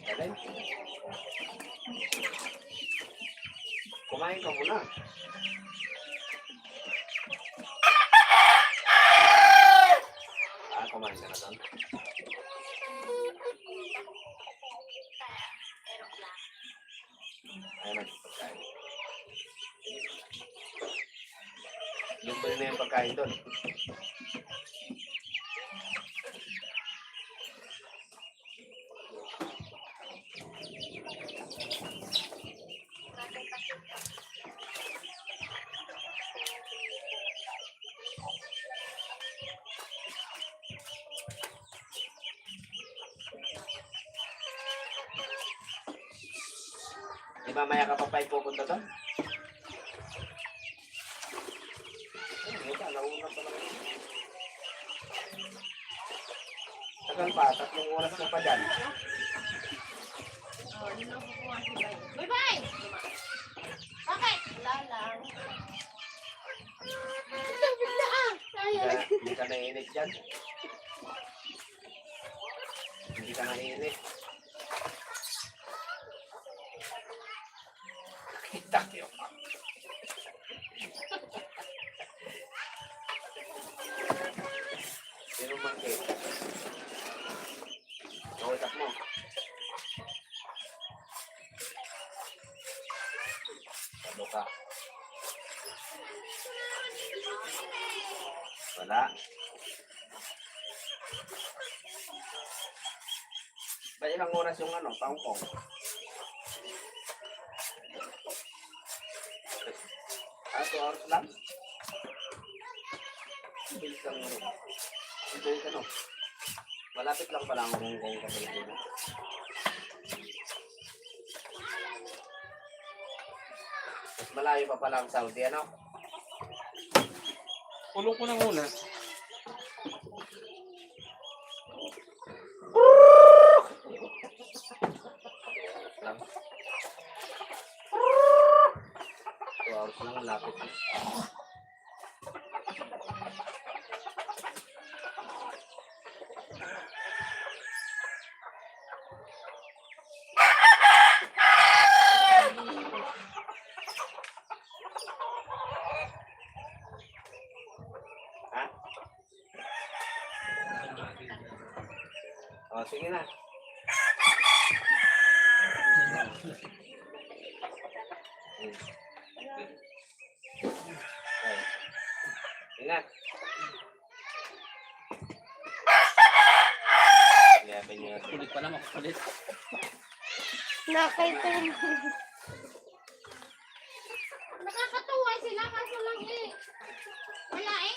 Galing. Kumain ka muna. Kumain ka na doon. Ayun ang pagkain. Libre na yung pagkain doon. Di mamaya ka pa pa ipupunta doon? Alauna pa lang. Tagal pa, 3 oras na pa dyan. Oh, yun ang kukuha si Bay. Bye-bye! Bakit? Wala lang. Bigla ah! Hindi ka naiinit dyan. Hindi ka naiinit. Kita kayo. Sino man kayo? Nawasak mo. Ano ka? Wala. Ba ilang oras yung ano, pangpong? Ah, 2 hours lang? Bilis lang mo. Bilis ano? Malapit lang pala ang Hong Kong sa Pilipinas. Mas malayo pa pala ang Saudi, ano? Kulong ko na muna. Lang. 2 hours lang, lapit. Ha? O, sige na. Okay. Ingat. Yakin nyo. Kulit pa naman, kulit. Nakaitin. Nakakatuwa sila kaso lang eh. Wala eh.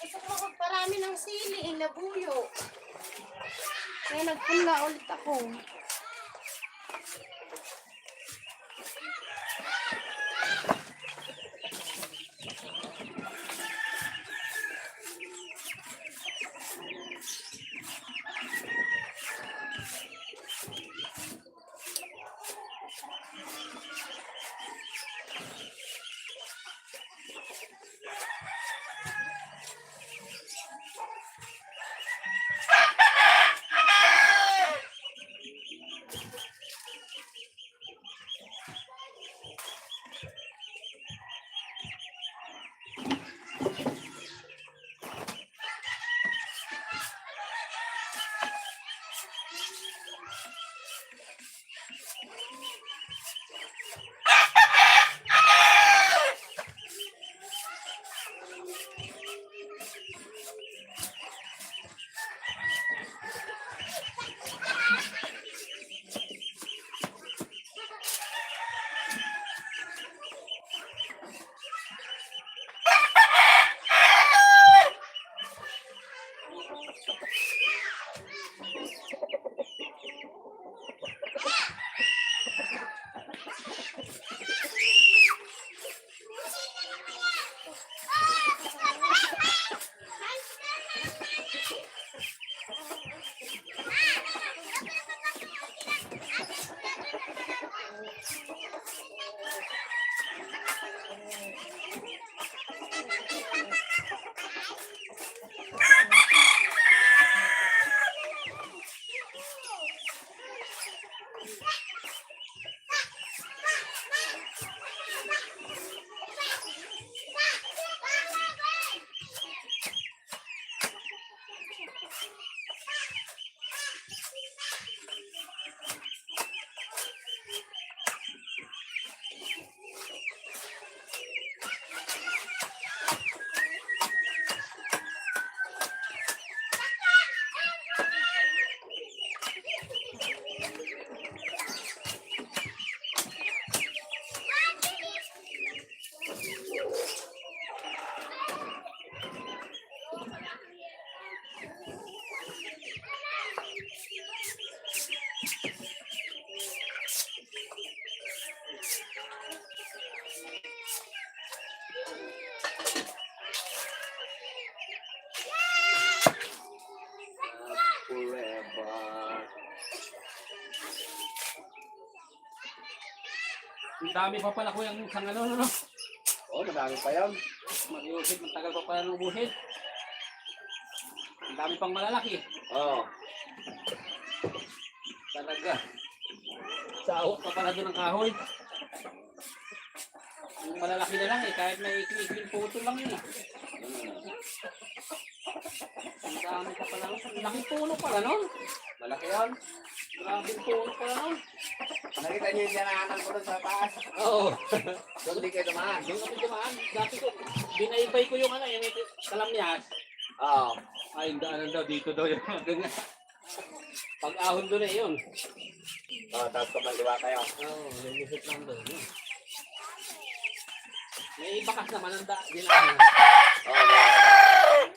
Gusto ko magparami ng sili eh, nabuyo. Kaya nagpunla ulit ako. Ang dami pa pala ko yung isang ano, no? Oo, madami pa yan. Mag-iusip, matagal pa pala nubuhin. Ang dami pang malalaki. Oo. Talaga. Saot pa pala doon ng kahoy. Yung malalaki na lang eh, kahit may ikli-ikling puto lang yun ah. Ang dami pa pala. Ang laking puno pala nun. Malaki yan. Maraming puno pala nun. Nakita niyo yung dyanaanan ko doon sa taas. Oo. Doon hindi kayo tumaan. Yung kami dumaan, dati ko, binaybay ko yung ano, yung kalamyas. Oo. Ay, yung daanan daw, dito daw yung ganyan. Pag-ahon doon eh yun. Oo, tapos kumaliwa kayo. Oo, lumusot lang doon. Yun. May bakas naman ang dinaanan. Oo, meron.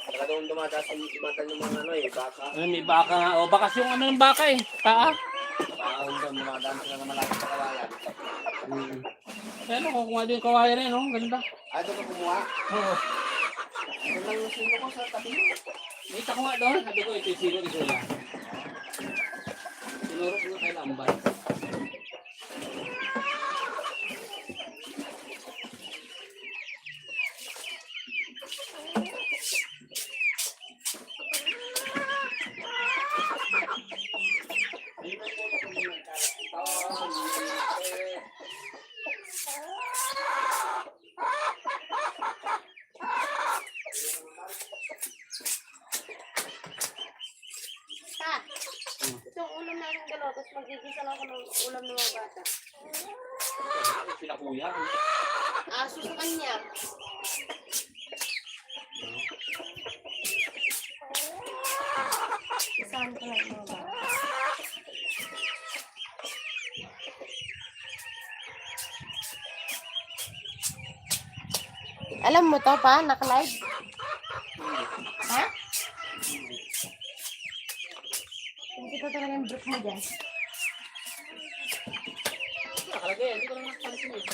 Saka doon dumataas ang matan yung mga ano eh, baka. Ay, may baka nga. O, bakas yung ano ng baka eh. Paa. Paahon doon, dumadaan sila na malapit sa kawayan. Pero kukuha din yung kawayan eh, no? Ganda. Ah, doon ka kumuha. Oo. Doon lang yung sino ko sa tabi mo. Nakita ko nga doon. Sabi ko, ito yung siro ni Kuya. Sinuro ko kay Lamban. Pa, itong ulam namin dalawa, tapos magigisa lang ako ng ulam ng mga bata. Sila Kuya. Aso sa kanya. Saan ko lang mga bata? Alam mo to pa, naka-live? Ha? Hindi ko talaga yung group mo dyan. Nakalagay, hindi ko lang nakapansin eh.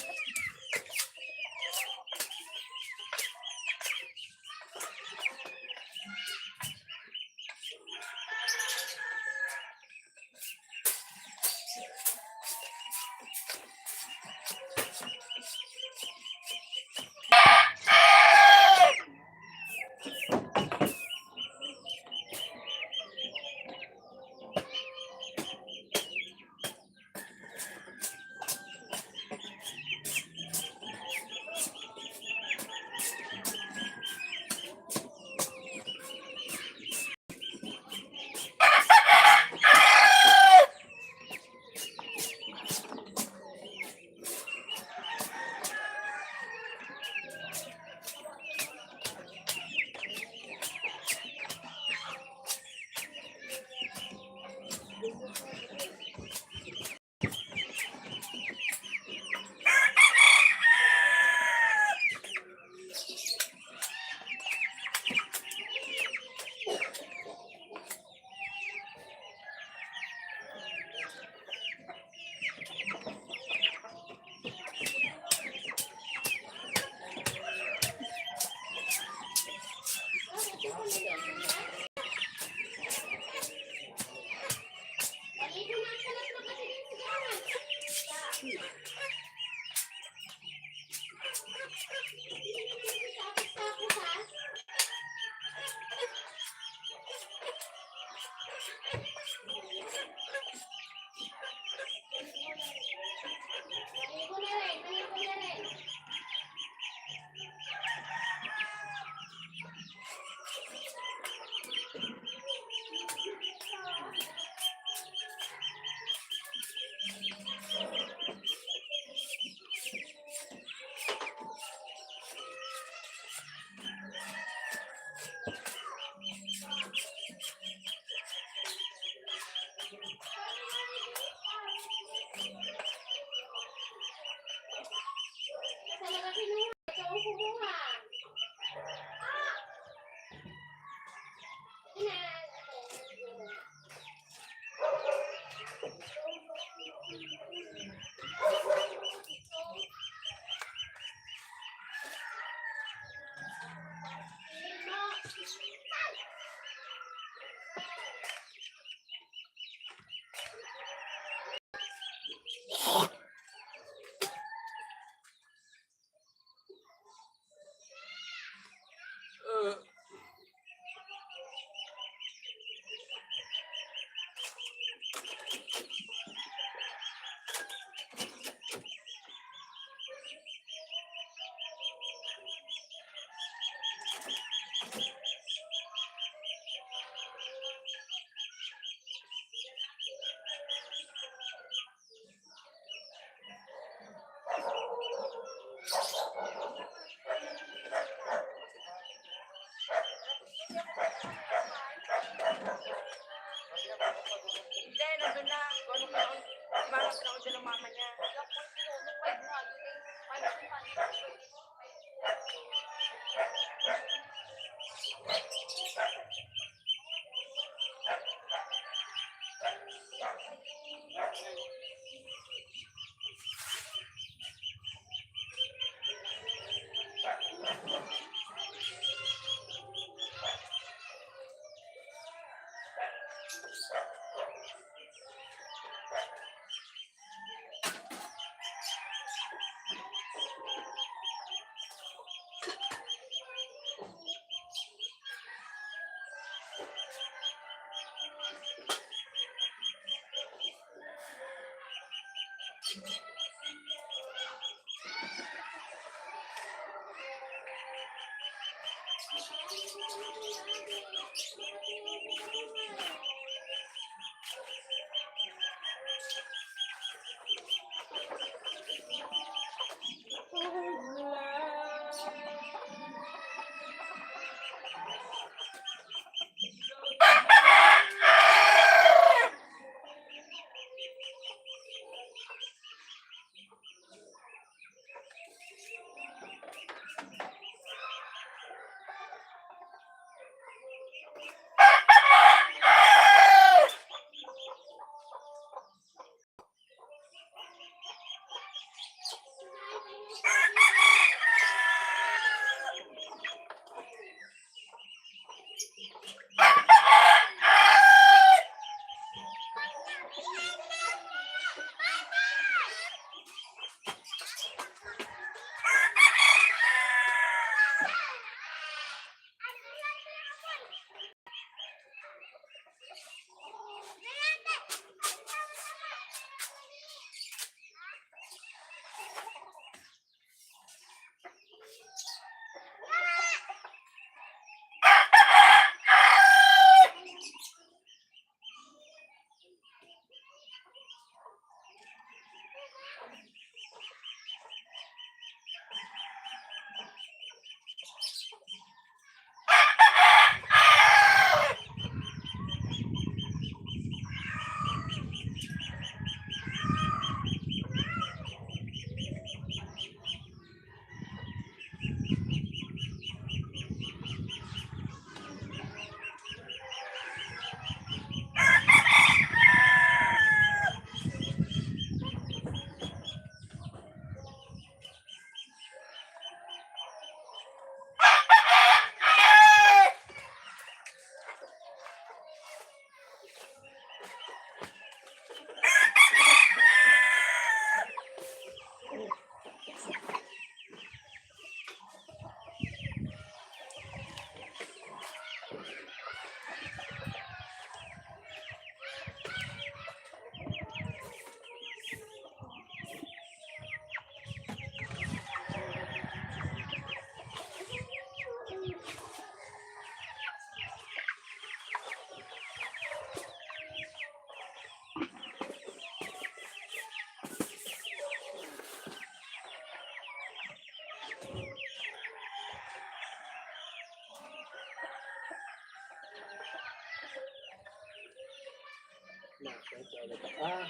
Ah.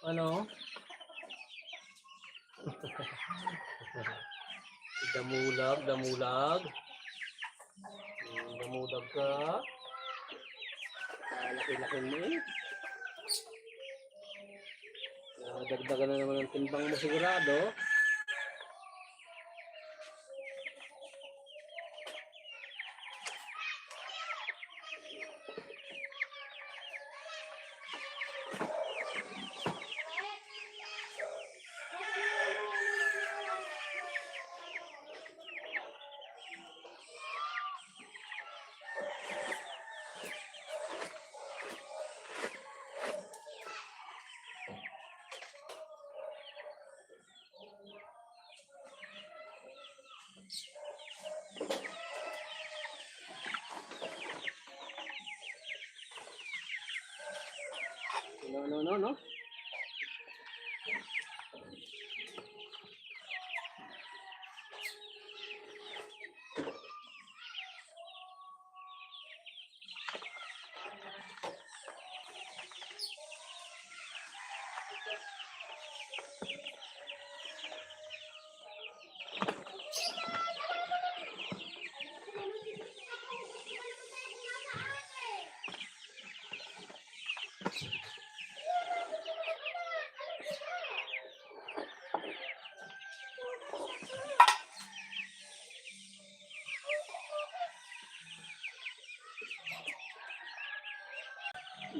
Ano? Damulag, damulag. Damulag ka. Laki-laki mo eh. Dagdagan na naman ang timbang mo sigurado. No.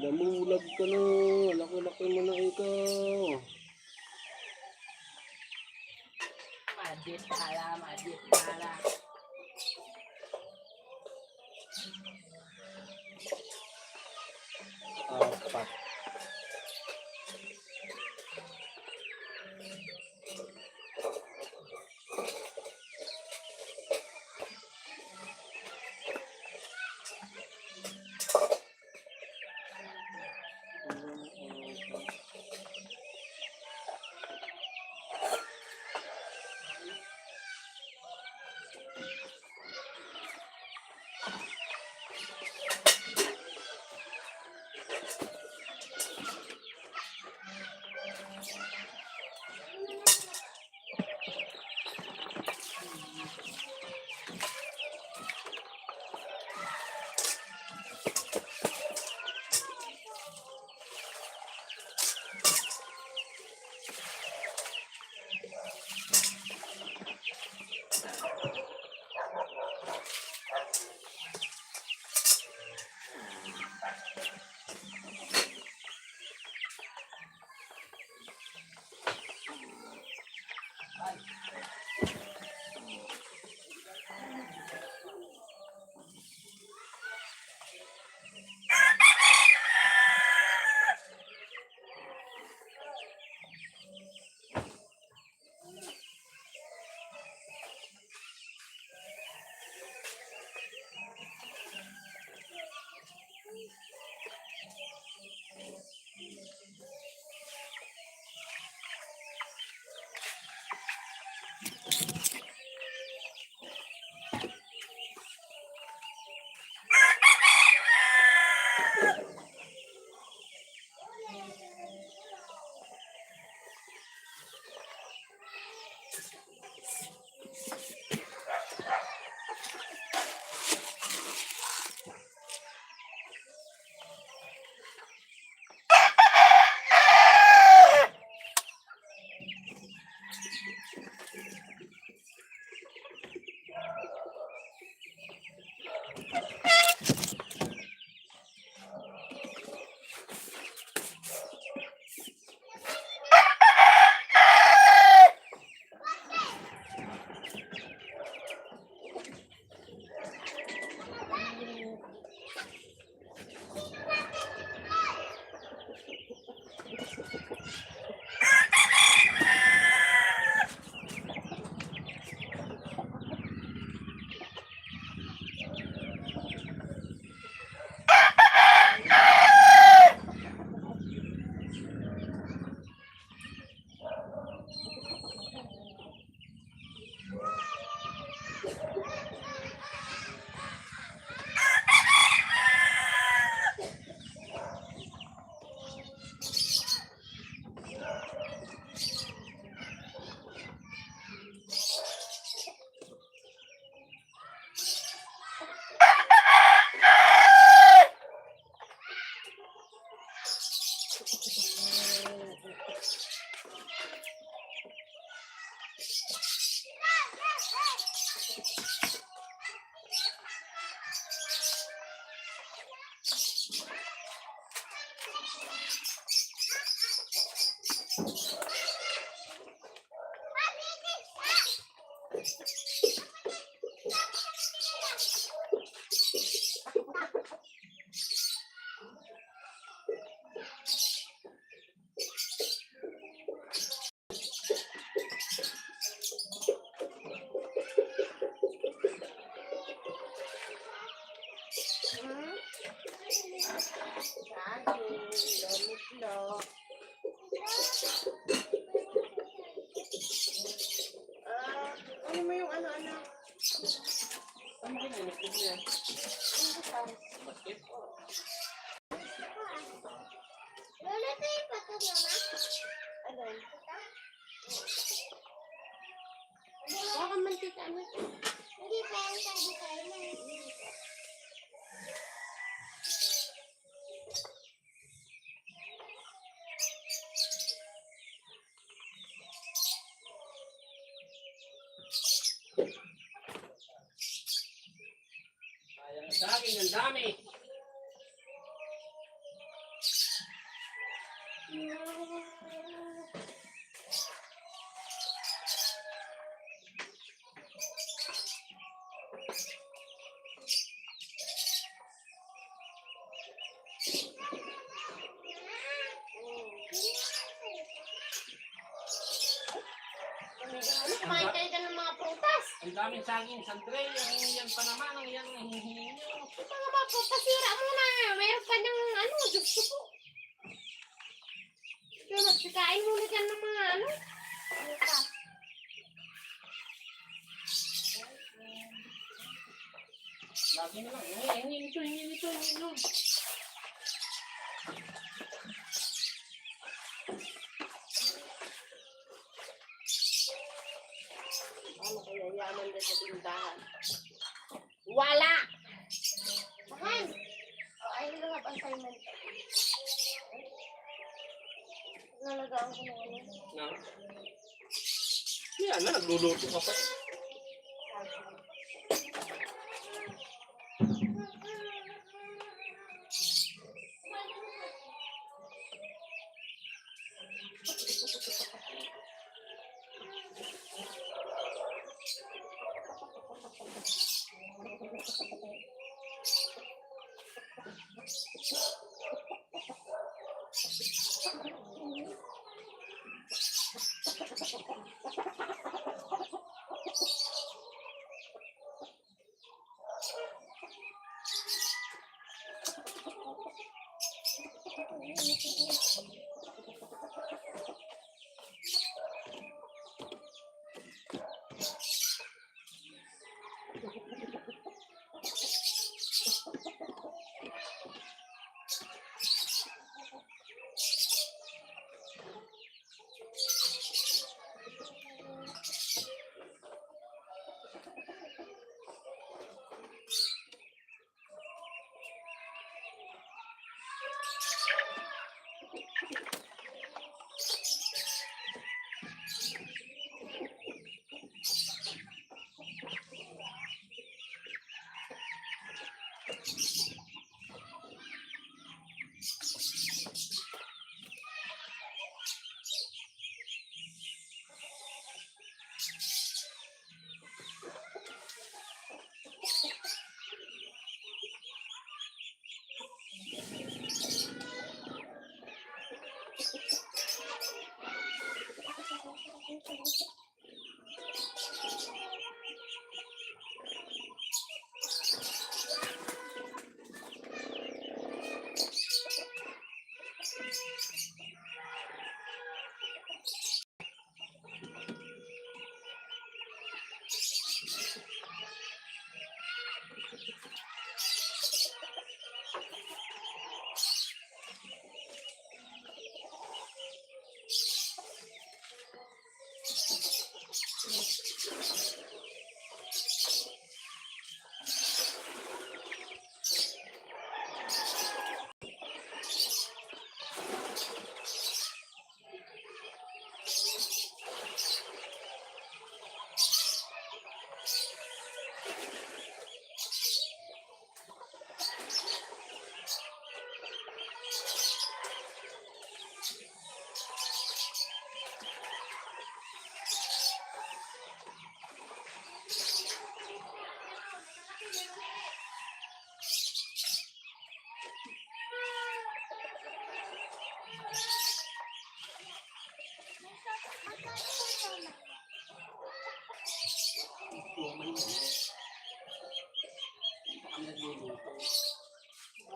Namulag ka na. Laki-laki mo na ikaw. Majit pala, majit pala. Apat. Ano mo yung ano-ano? Ano ba yun? Lola, ito yung pato, Mama. Ano? Ito? Baka mantika ano? Hindi pa yung sabi tayo na. Sayang ang saging, ang dami. Kumain kayo ka ng mga prutas. Ang daming saging, Sandre. Yan pa naman. Ang yan ang hihingi nyo. Ito nga ba, pasira muna. Mayroon pa ng ano, gusto ko. Kaya magsikain muna dyan ng mga ano. Prutas. Lagi na lang. Hingi nito. Ano kaya yaman dyan sa tindahan? Wala! Mahan. Oh, I will have assignment. Nalagaan ko ng ano. Na. Yan na, nagluluto ka pa.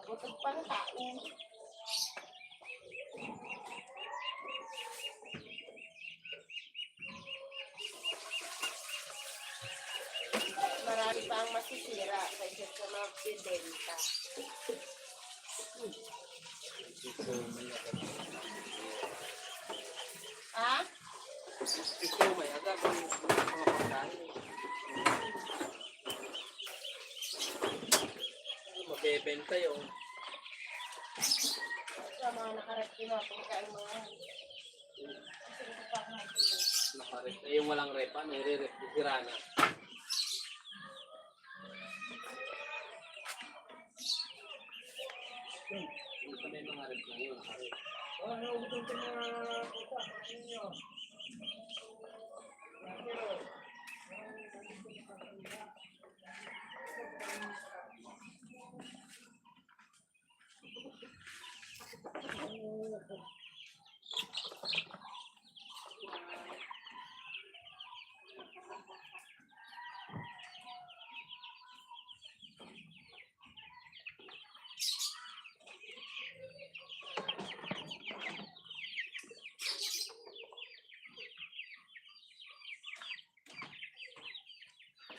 Butog pa ng tao. Marami pa ang masisira kaysa sa mga bibenta. Ha? Ito may agad ang mga pagkain. Magbebenta yung Sa mga nakarap pinapagkain mga nakarep. Yung walang repa, nire-rep. Sira na. Yung pa may mga rep na yun. Nakarep. Ano gusto ko mga kusa ninyo?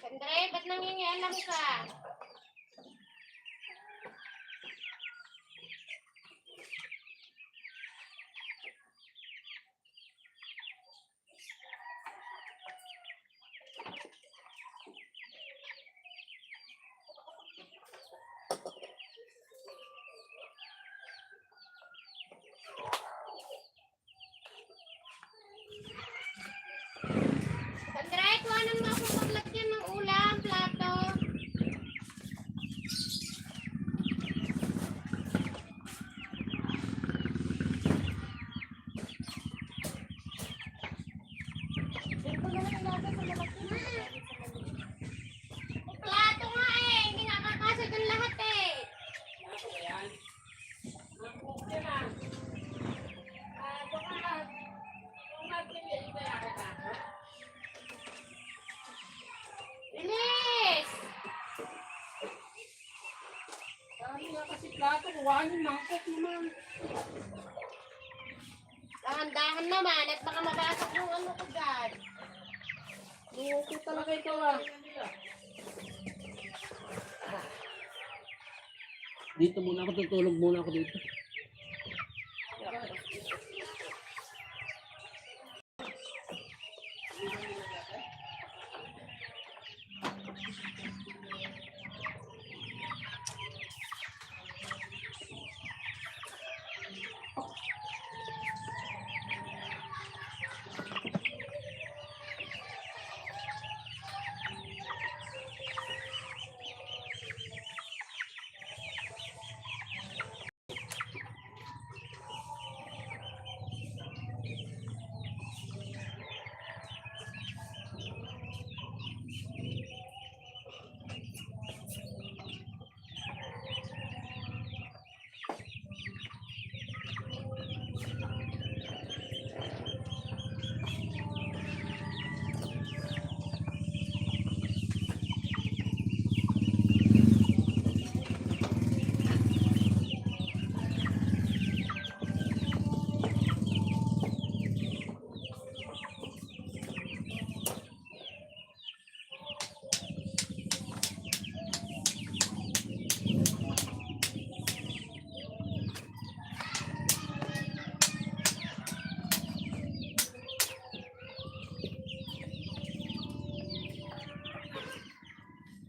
Sandre, ba't nangingialam ka? Sandre, kuhanan mo akong paglagyan ng ulam, plato. Plato nga eh, hindi nakakasya dun lahat eh. Bilis! Dami nga kasi plato, kuhanin mangkok naman. Dahan-dahan naman at baka mabasok yung ano ko dyan. Loko talaga ito ah. Dito muna ako, tutulog muna ako dito.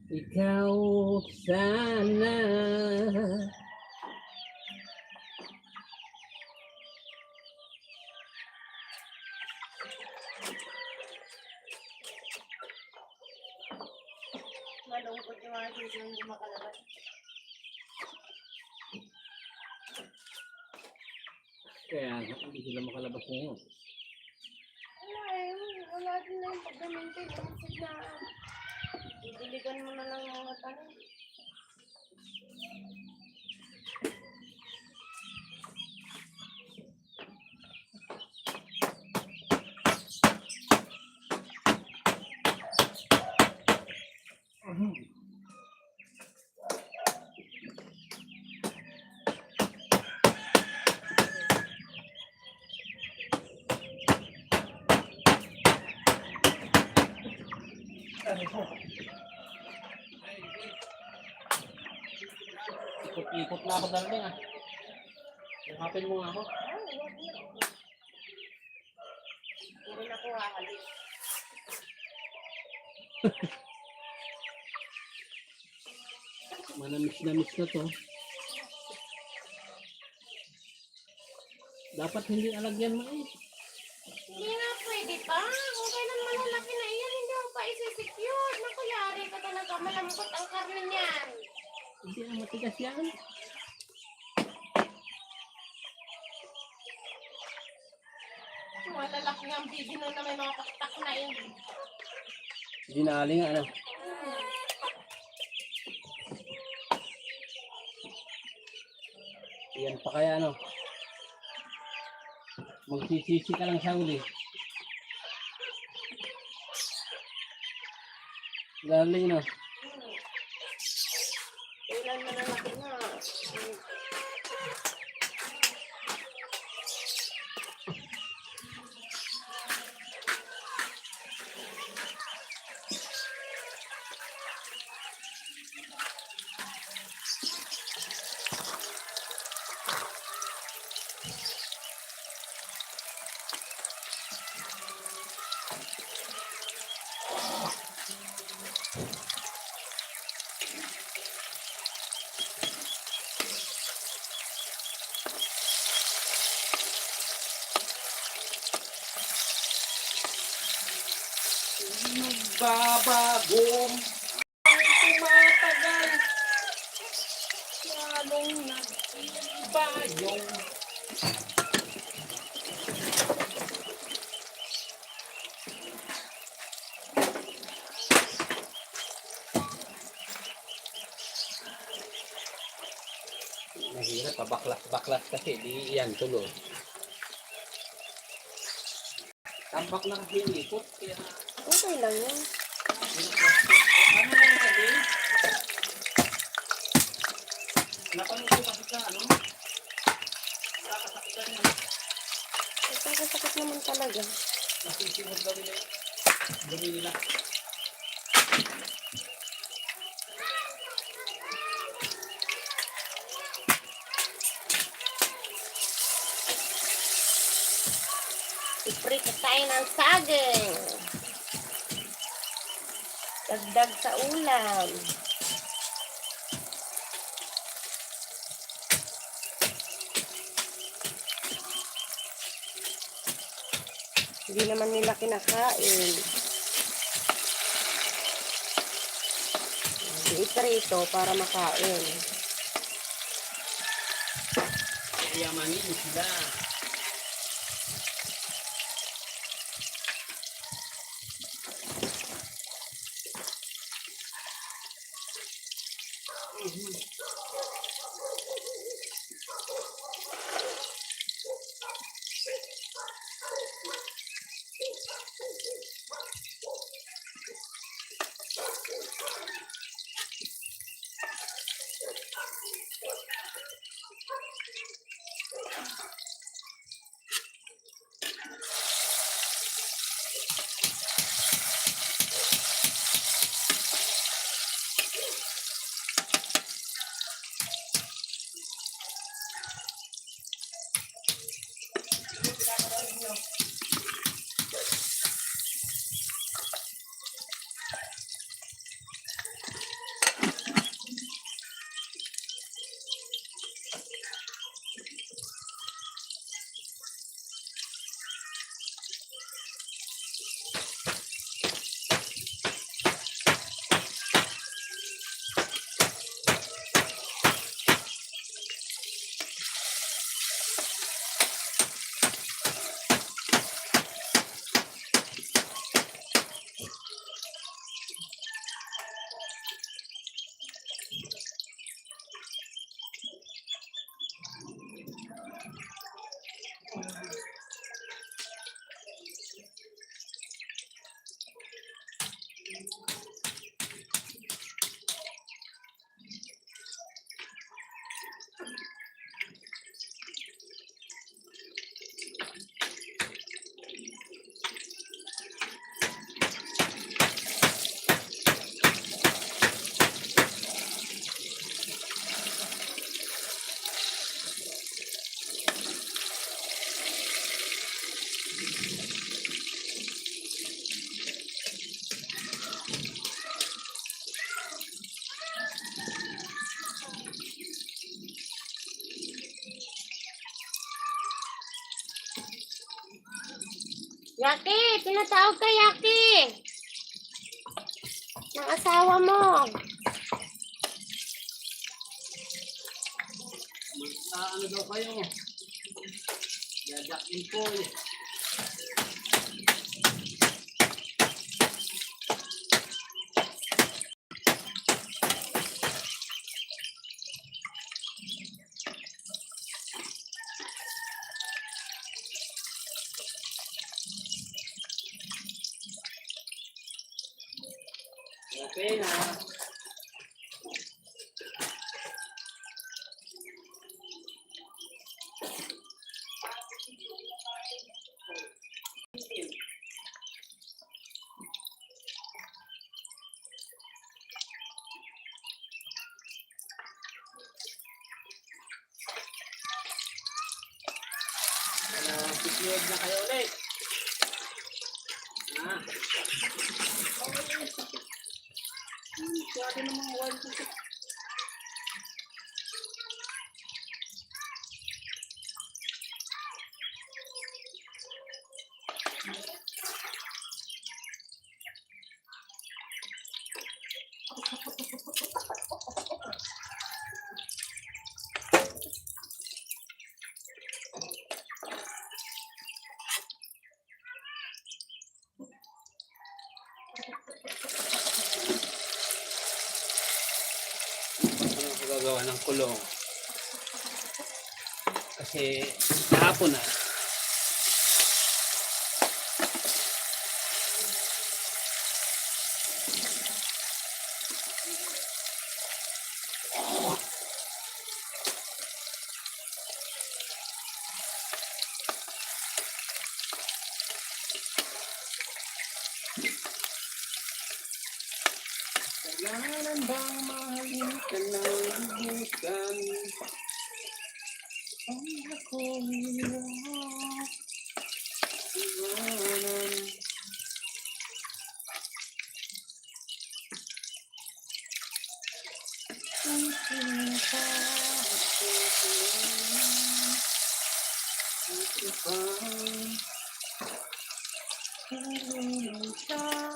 Ikaw sana. Malungkot yung mga sisi hindi makalabas. Kaya hindi sila makalabas ngayon. Wala eh, wala din na yung pag-maintain. Isip na, didiligan mo na lang mga tanong. Ikot na ako darling ah. Yakapin mo nga ako. Hindi na ko hahalit. Manamis na to. Dapat hindi alagyan mais. Hindi nga pwede pa. Kung kailan malalaki na iyan, hindi ako pa isi-secure. Naku, yari ka talaga. Malambot ang karne niyan. Hindi na matigas yan. malalaki nga ang bibi nun na may mga kaktak na yun. Dinali nga, ano? Yan pa kaya, ano? Magsisisi ka lang sa uli. Galing, no? Ilan malalaki na. Nagbabagong ang tumatagal. Lalong nag-iba yung mahirap pa, baklas kasi, di yan tuloy. Tambak na kasi yung ikot, kaya Okay lang yun. ano yung sabi? Napanood ko kasi sa ano? Kakasakitan niya. Sakit naman talaga. Nasisimod daw nila yun. Dumi nila. Iprito tayo ng saging. Dagdag sa ulam. Hindi naman nila kinakain. Iprito para makain. Yamanin sila. Yaki, tinatawag ka Yaki. Ng asawa mo. Ano daw kayo? Yajakin po eh. Okay na. Pipiyod na kayo ulit. Ah. Sabi namang 1 to 6. Ano gagawa ng kulong? Kasi kahapon na. Kailangan bang mahalin ka ng lubusan? Ang ako'y iwanan. Ang sinta at tutunan. Ang ibang kalulutan.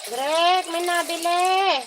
Greg, may nabili.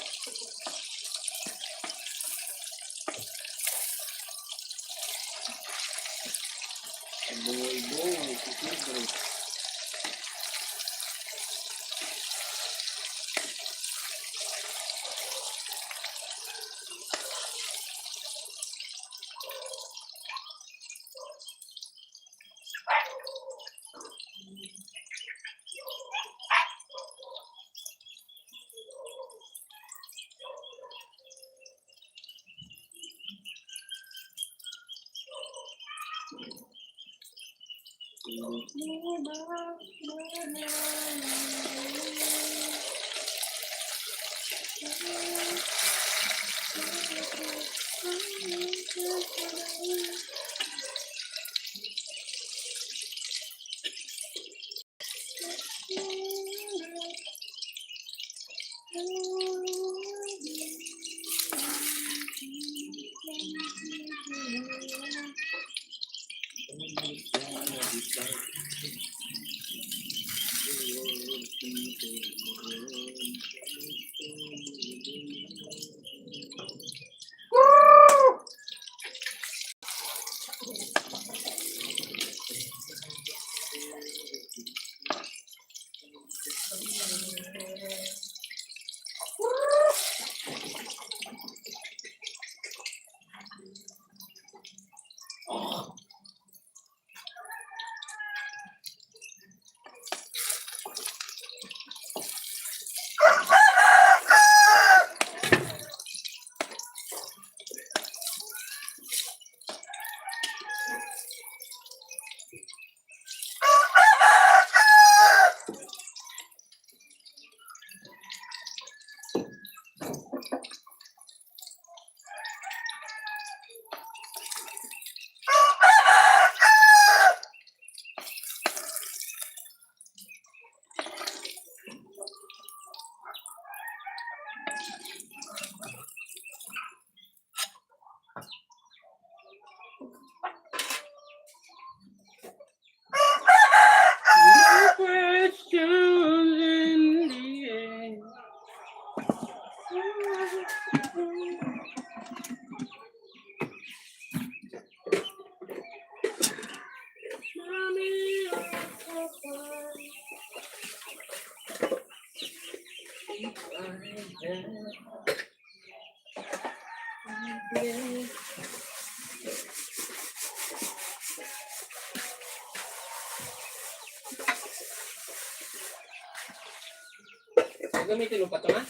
Gagamitin mo pa ito, ha?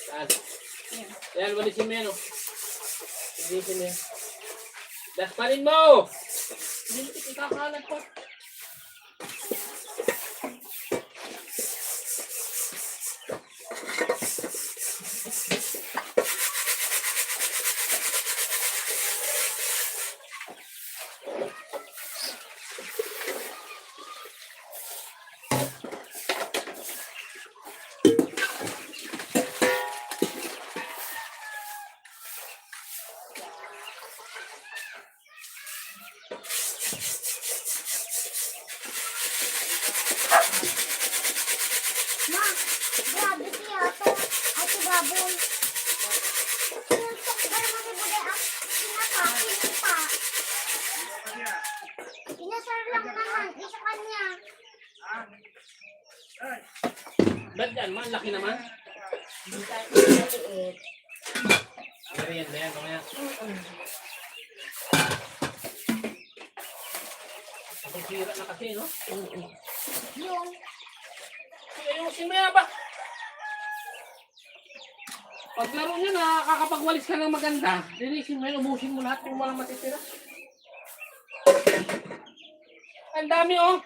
Saan? Yan, walisin mo yan, oh. Walisin mo yan. Daspanin mo! Hindi mo ikakalat pa. Ma, grabe siya ito. Ay, si Baboy. Sinuntok ka naman ni Bude ang pinaka. Pinasar lang naman. Isa kanya. Ba't yan, man? Laki naman. Maliit. Pero yan, yan, mamaya. Ang sira na kasi, no? Yung Ayusin mo yan ba? Paglaro nyo na, kakapagwalis ka ng maganda, linisin mo yan, ubusin mo lahat kung walang matitira. Ang dami, oh!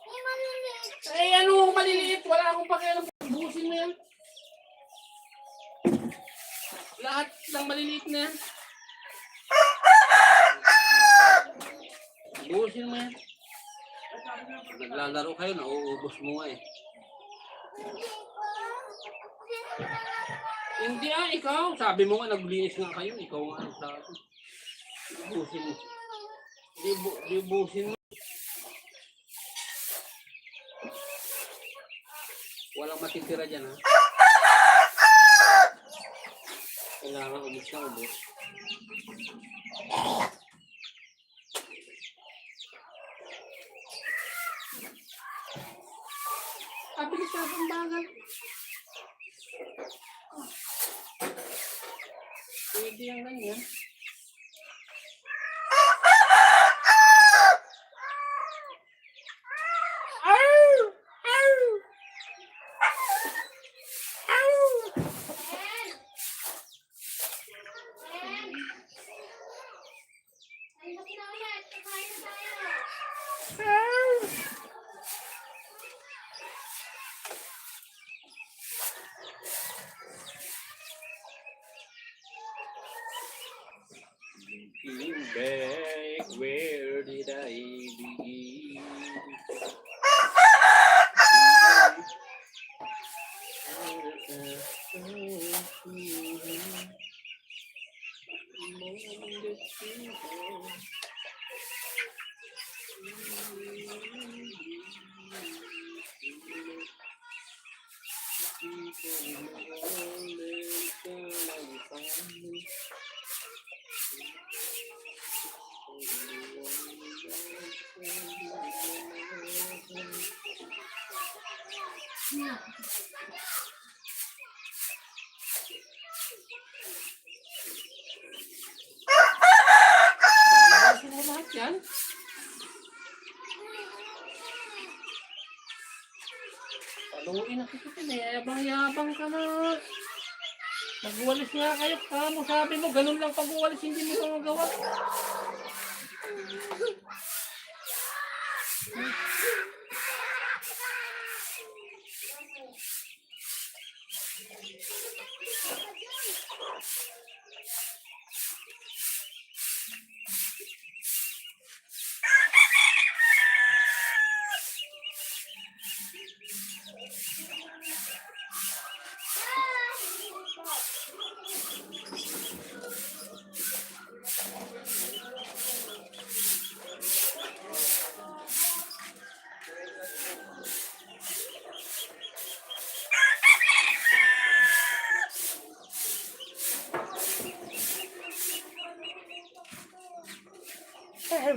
yung maliliit. Eh, ano, maliliit, wala akong pakialam. Ubusin mo yan. Lahat ng maliliit na yan. Ubusin mo yan. Naglalaro kayo, nauubos mo nga eh. Hindi ikaw. Sabi mo nga, naglinis nga kayo. Ikaw nga nagsabi. Ubusin mo. Di ubusin mo. Walang matitira dyan, ha? Kailangan ubos na ubos. Abilis na ang bagal. Pwede yung ganyan. Looking back, where did I begin? Ayusin mo lahat yan. Paluin na kita ka, yabang-yabang ka na. Magwalis nga kayo, kamo sabi mo, ganun lang pag-uwalis, hindi mo ka magawa.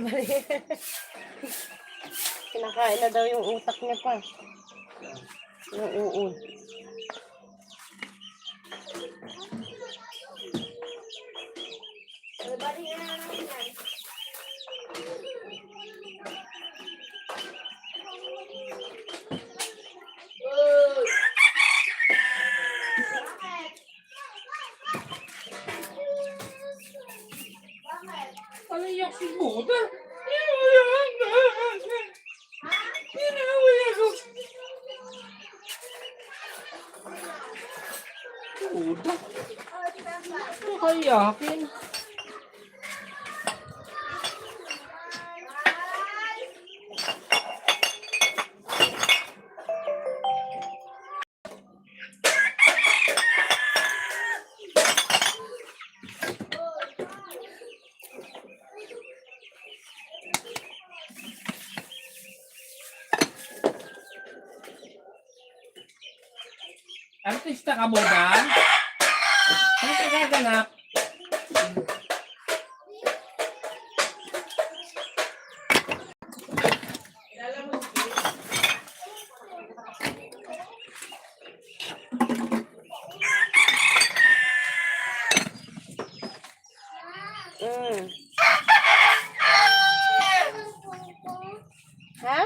Mali. Kinakain na daw yung utak niya pa. Yung uod. Ano yung si Buda? Buda? Ano kayakin? Artista ka, Buda? Ano ka gaganap? Mm. Ha?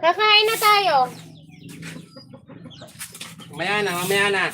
Kakain na tayo. Mamaya na, mamaya na.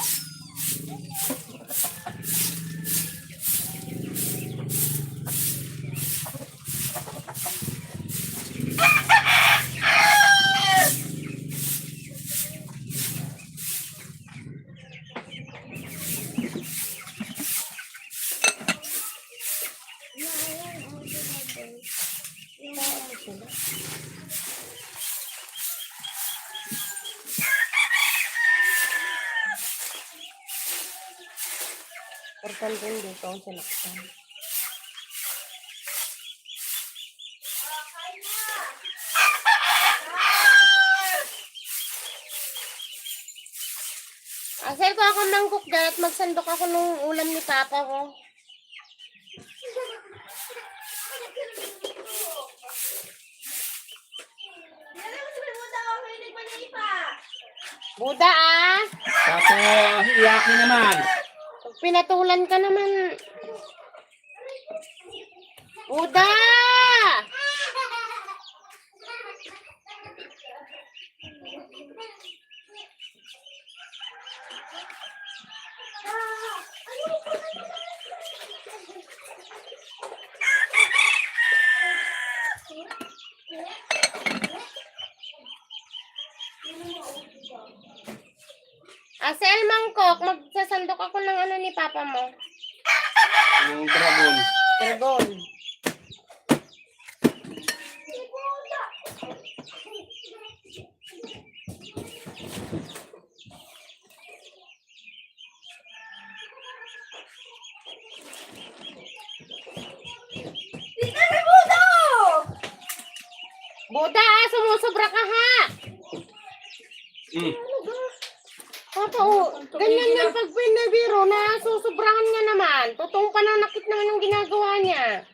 Importante din dito ang sinaktan. Asal ko ako mangkok dyan at magsandok ako nung ulam ni Papa ko. Buda ah! Kaso, iyakin naman. Pag pinatulan ka naman. Buda! Asel mangkok, magsasandok ako ng ano ni Papa mo. Yung dragon. Dragon. Buda, sumusobra ka ha! Mm. Papa, oh, ganyan yan pag pinabiro na susobrahan niya naman. Totoong pananakit naman yung ginagawa niya.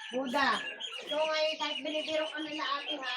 Buda, ito ngayon kahit binibiro ka nila ate ha.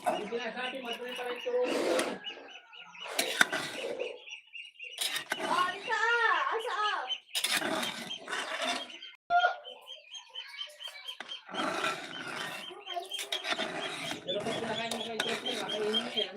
Ang sinasabi, madali pa rin turo. Pero pag pinakain mo kay Jeff, nakainin mo yan.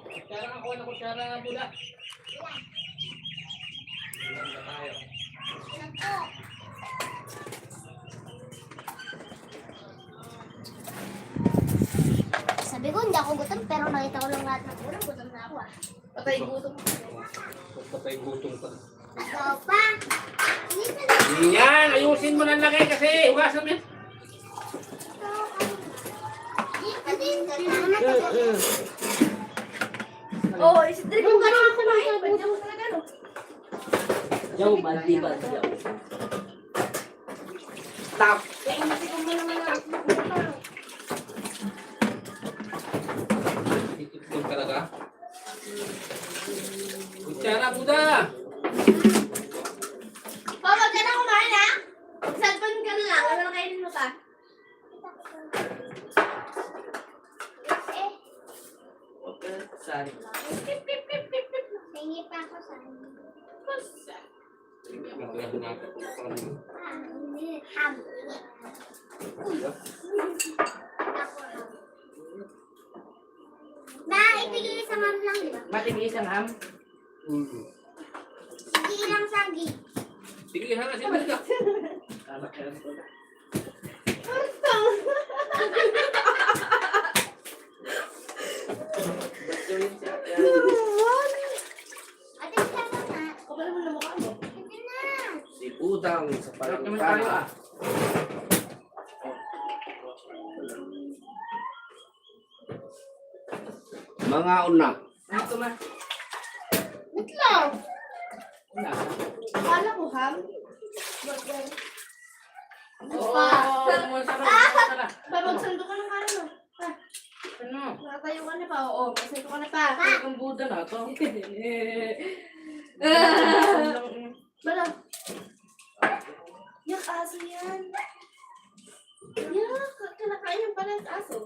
Kutsara ako na kutsara bula. Ilan na tayo? Sabi ko, hindi ako gutom, pero nakita ko lang lahat ng ulam, gutom na ako ah. Patay gutom. Patay gutom pa. Ikaw pa. Hindi pa na. Yan, ayusin mo na lagay kasi hugasan mo yan. Hindi pa din. Ano Oo, isidri ko ka naman kumain. Pwede mo talaga, no? Yaw, baldi ba? Stop. Kaya hindi ko man naman na. Itlog talaga. Kutsara Buda. Papa, ka na kumain, ha? Cellphone ka na lang. Ano na kainin mo pa? Okay, sorry. Hingi pa ako sa inyo. Naglaho na ako. Ham. Na, itigil isang ham lang, di ba? Matig isang ham. Sige, ilang sagi. Sige, hanga si Malika. Anak yan. Ate, sama na. Kapal mo na mukha mo. Ate na. Si Udang sa Parang naman tayo palangkana. ah. Mga una. Ano ko ma? Itlog. Wala. Akala ko ham. Oo, masarap. Babagsundo ka ng kanin mo. Ano? Nakatayo ka na pa. Oo, magsundo ka na pa. Ang Buda na to. Bala. Yak, aso yan. Yak, kinakain yung pala yung aso.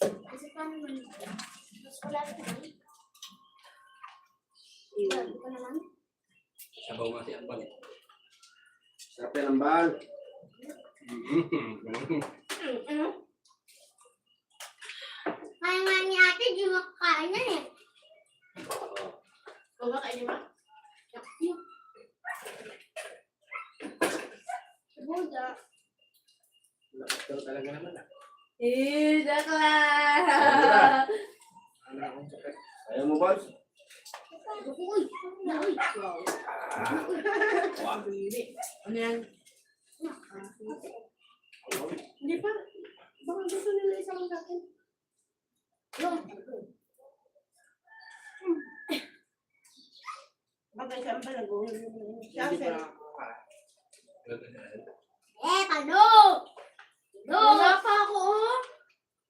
Kasi paano man? Mas wala rin naman. Wala ka naman. Sabaw nga si Ambal. Sarap yan Ambal. Ano? Kaya nga ni ate, di makakain na eh. O ba kainin mo? Yak, yak. Buda. Pero talaga naman ah. Joke lang. Ano akong sakit? Ayaw mo, boss? Uy, uy. Ano yan? Hindi pa. Baka gusto nila isang sa akin. Bagay siya ang balago. Hindi pa Kalo! Wala pa ako, oh.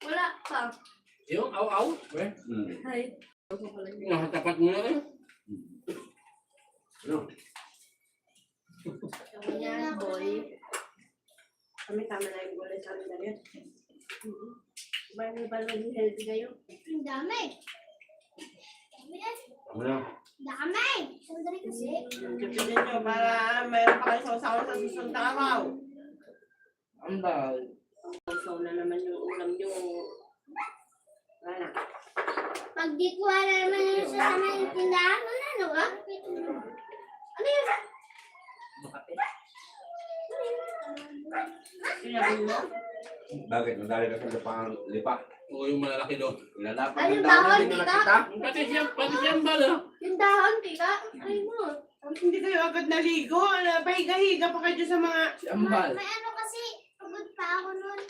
Wala pa. yung aw-aw. Hi. Nakatapat mo na eh. Ano? Kami yan, boy. Kami tama na yung gulay sa amin na yun. Bali-bali healthy kayo. Ang dami. Dami yan. Ano? Dami. Sandali kasi. Tipitin nyo para mayroon pa kayo sausawan sa susunod na araw. Ang dahil. Sausaw na naman yung ulam nyo. Wala. Pag di ko wala naman yung sa yung tindahan, ano ka? Ano yun? Makape. Sinabi mo? Bakit? Nadali ka sa lipa. Oo, yung malalaki doon. Ilalapan Ay, ng yung dahon dahon, natin na tita. nakita. Pati siyang bala. Yung dahon, tita. Ay mo. Hindi kayo agad naligo. Pahiga-higa pa kayo sa mga... Si Ambal. May ano kasi, pagod pa ako nun.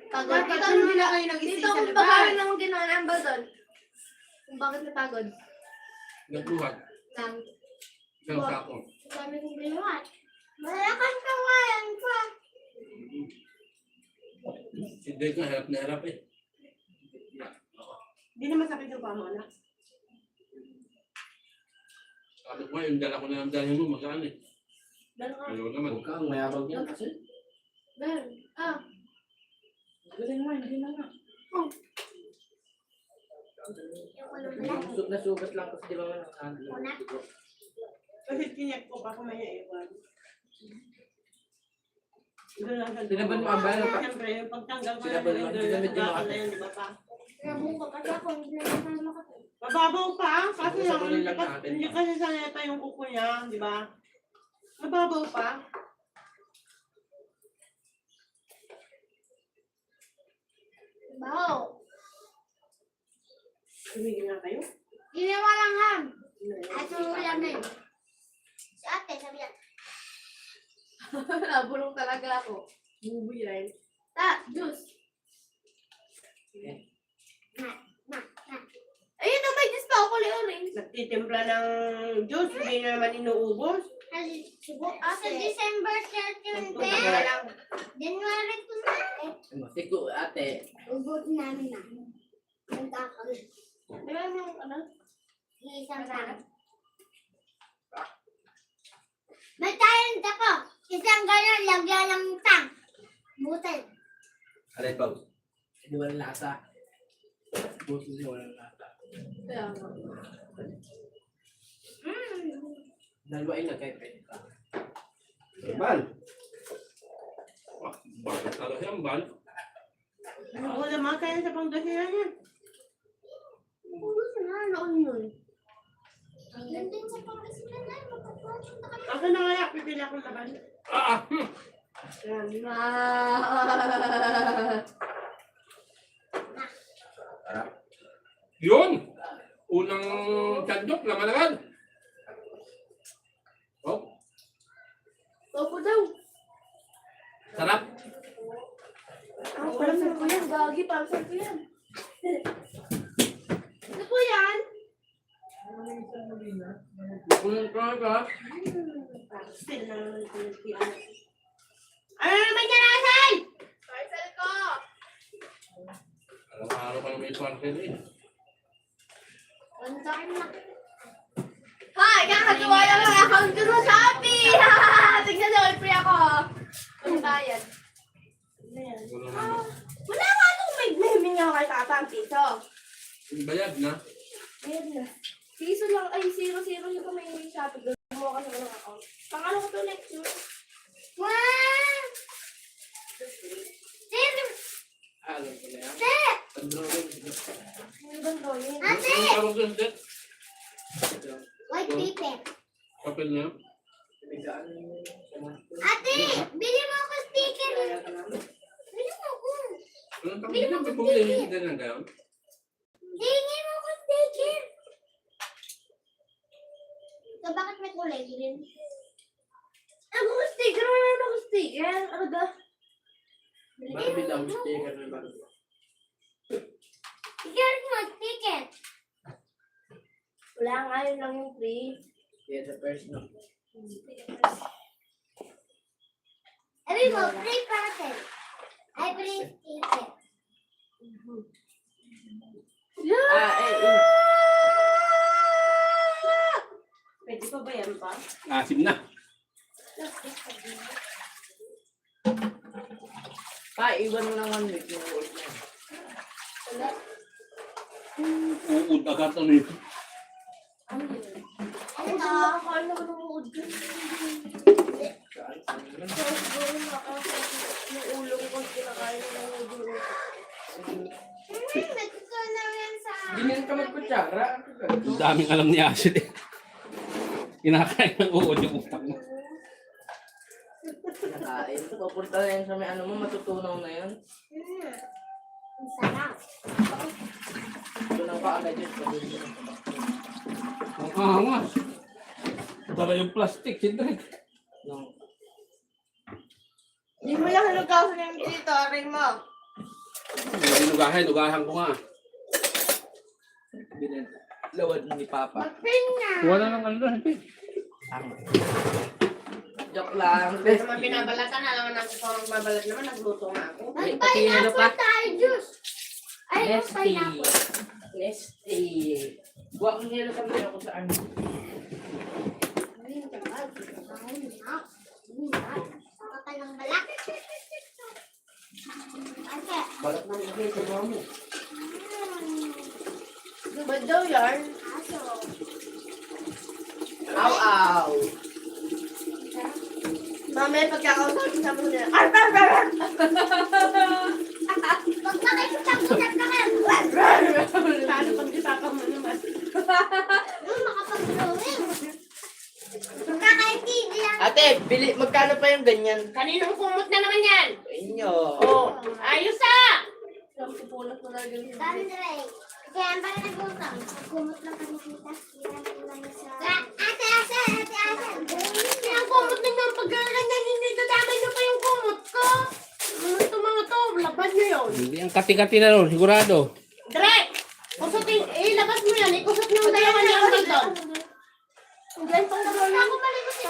Pagod. Bakit Tito, hindi na kayo nag-stay Tito, sa kung labas? pagkain lang ginawa ng doon. Kung bakit napagod. Nagbuhat. Lang. Isang sako. Sabi kong ginawa. Malakas ka nga Hindi ka, harap na harap eh. Hindi naman sakit yung paa mo, anak. Sabi ko nga, yung dala ko na ang dala mo, magaan eh. Meron ka. Ayaw naman. Huwag kang mayabang yan kasi. Meron. Galing mo, hindi na nga. Sugat na sugat lang kasi di ba man ang Kasi kinyak ko pa kung may iwan. Doon lang sa Sinaban mo ang bayan pa. Siyempre, yung pagtanggal ko Sinaban mo, doon, ginamit yung sugakan mga- na yun, di ba pa? Nabuka kasi ako, hindi na naman makatulog. Mababaw pa, kasi Sa lang, kunin lang hindi, natin. hindi kasi sanay pa yung kuko niya, di ba? Mababaw pa. Baho. Tumigil nga kayo. Ginawa lang ham. At ulam na yun. Si ate, sabi niya, Nabulong talaga ako. Bubu yan. juice. Ayun na, may juice pa ako, Leoring. Nagtitimpla ng juice, hindi na naman inuubos. Sa December 13, Kaya lang, January 2 na. Sigo ate. Ubod namin na. Nagkakal. Di ba yung ano? Isang tang. May talent ako. Isang gano'n, lagyan ng tang. Butal. Alay, Pao. Hindi walang lasa. Puso niya walang lasa. Kaya nga. Dalawain na kayo pwede ka. Bal. Bakit talaga yan, Bal? ano ko naman kaya sa pangdasihan niya? Ubod na, noon yun. Yan din sa pangasinan na, magka-project na kami. Ako na kaya, pipili akong laban. Yan. Yun! Unang tandok, laman agad. Oh, Topo daw. sarap. Pansan ko yan, gagi. Pansan ko yan. Ano po yan? Kung ka. Still na naman ito yung piano. Ano naman yan, Asay? Parcel ko. Araw-araw ka na may parcel eh. Ang dami na. Hi! Kakatuwa lang ang account ko sa Shopee! Tignan niyo, free ako. Ano bayad? Wala naman. Wala nga itong may himinga kay Tata ang piso. Yung bayad na. Ayun na. Piso lang, ay 0-0 yung kung may Shopee. Gawin mo kasi ng account. Pangalo ko to next year. Wow! Alam ko na yan. Ate! Pag-drawing. Ano ba gawin? Ate! Yung parang doon, Ted. White paper. Papel niya. Ate! Bili mo ako sticker. Bili mo ako. Anong tapos niya? May pumili din lang kayo. Hingi mo ako sticker. So, bakit may kulay green? Ako sticker, wala na ako sticker. Ano ga? Bakit bilang sticker na ba? Sticker mo, sticker. Wala nga, yun lang yung free. Yeah, the first no. Sabi mo, free parcel. Ay, free sticker. Pwede pa ba yan pa? Asim na. Iwan mo ng 1 week yung old na. Uud agad na nito. Ano yun? Ano to? Nakakain na ko ng uod ko. Yung ulo ko kinakain na ng uod ko. Nagkukuha na yan sa... Ganyan ka magkutsara. Ang daming alam ni Ashit eh. Kinakain ng uod yung utak mo. Nakain. Pupunta na yan sa may ano mo, matutunaw na yan. Ang sarap. Tunaw ka agad yun. Ang angas. Tara yung plastic, siyempre. No. Hindi mo lang halugasan yung dito, ring mo. Lugahan ko nga. Lawad ni Papa. Mag-print na. Wala nang ano doon. Tama. Joke lang. Hindi naman binabalatan. Alam nga natin kung magbabalat naman. Nagluto nga ako. Eh, pati ano pa? tayo, juice. Ay, yung Nesty. pineapple. Nesty. Huwag mo nila kami ako sa ano. Kapal ng balak. Ate, Balat na mga ito mo. Ba't daw yan? aso. Aw. Mamaya pagkakausapin sa mga nila. Pag nakikita mo na kayo, Paano pag ditaka mo naman? makapag-drawing. Kakaintindihan. Ate, magkano pa yung ganyan? Kaninong kumot na naman yan? Sa inyo. Oh, ayos Pupulot mo na ganyan. Andre, kaya ang parang nag-utang. Nagkumot lang kami kita. Ate. Ang kumot na yung pagkakanyan, hindi dadamay nyo pa yung kumot ko. Mga to, labas nyo yun. Hindi ang kati-kati na ron, sigurado. Direk! Kusutin, ilabas mo yan. Ikusot mo yung dalawa niya ang doon. Ako malikot ito.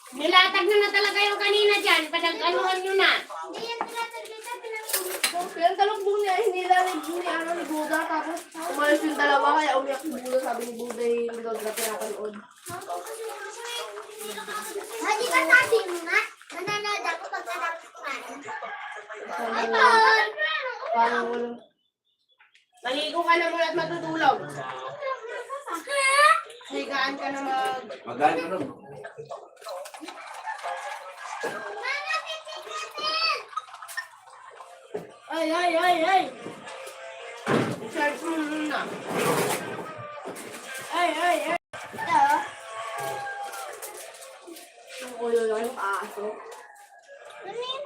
Nilatag na talaga yung kanina dyan. Padag-anuhan nyo na. Hindi yan tinatag dito. Pinagkumot ko. Kaya talakbong niya, hinilalig ni Buda. Tapos umalis yung dalawa. Kaya umiyak si Buda. Sabi ni Buda yung hindi daw nila pinapanood. Hindi ka sabi mo nga. Nanonood ako pagkatapos kumain. Ay, Parang walang... Maligo ka na muna at matutulog. Higaan ka na Magaan ka ron. Ay! I-charge mo muna. Ay! Ito. Ang ulo lang yung aso. Ano yun?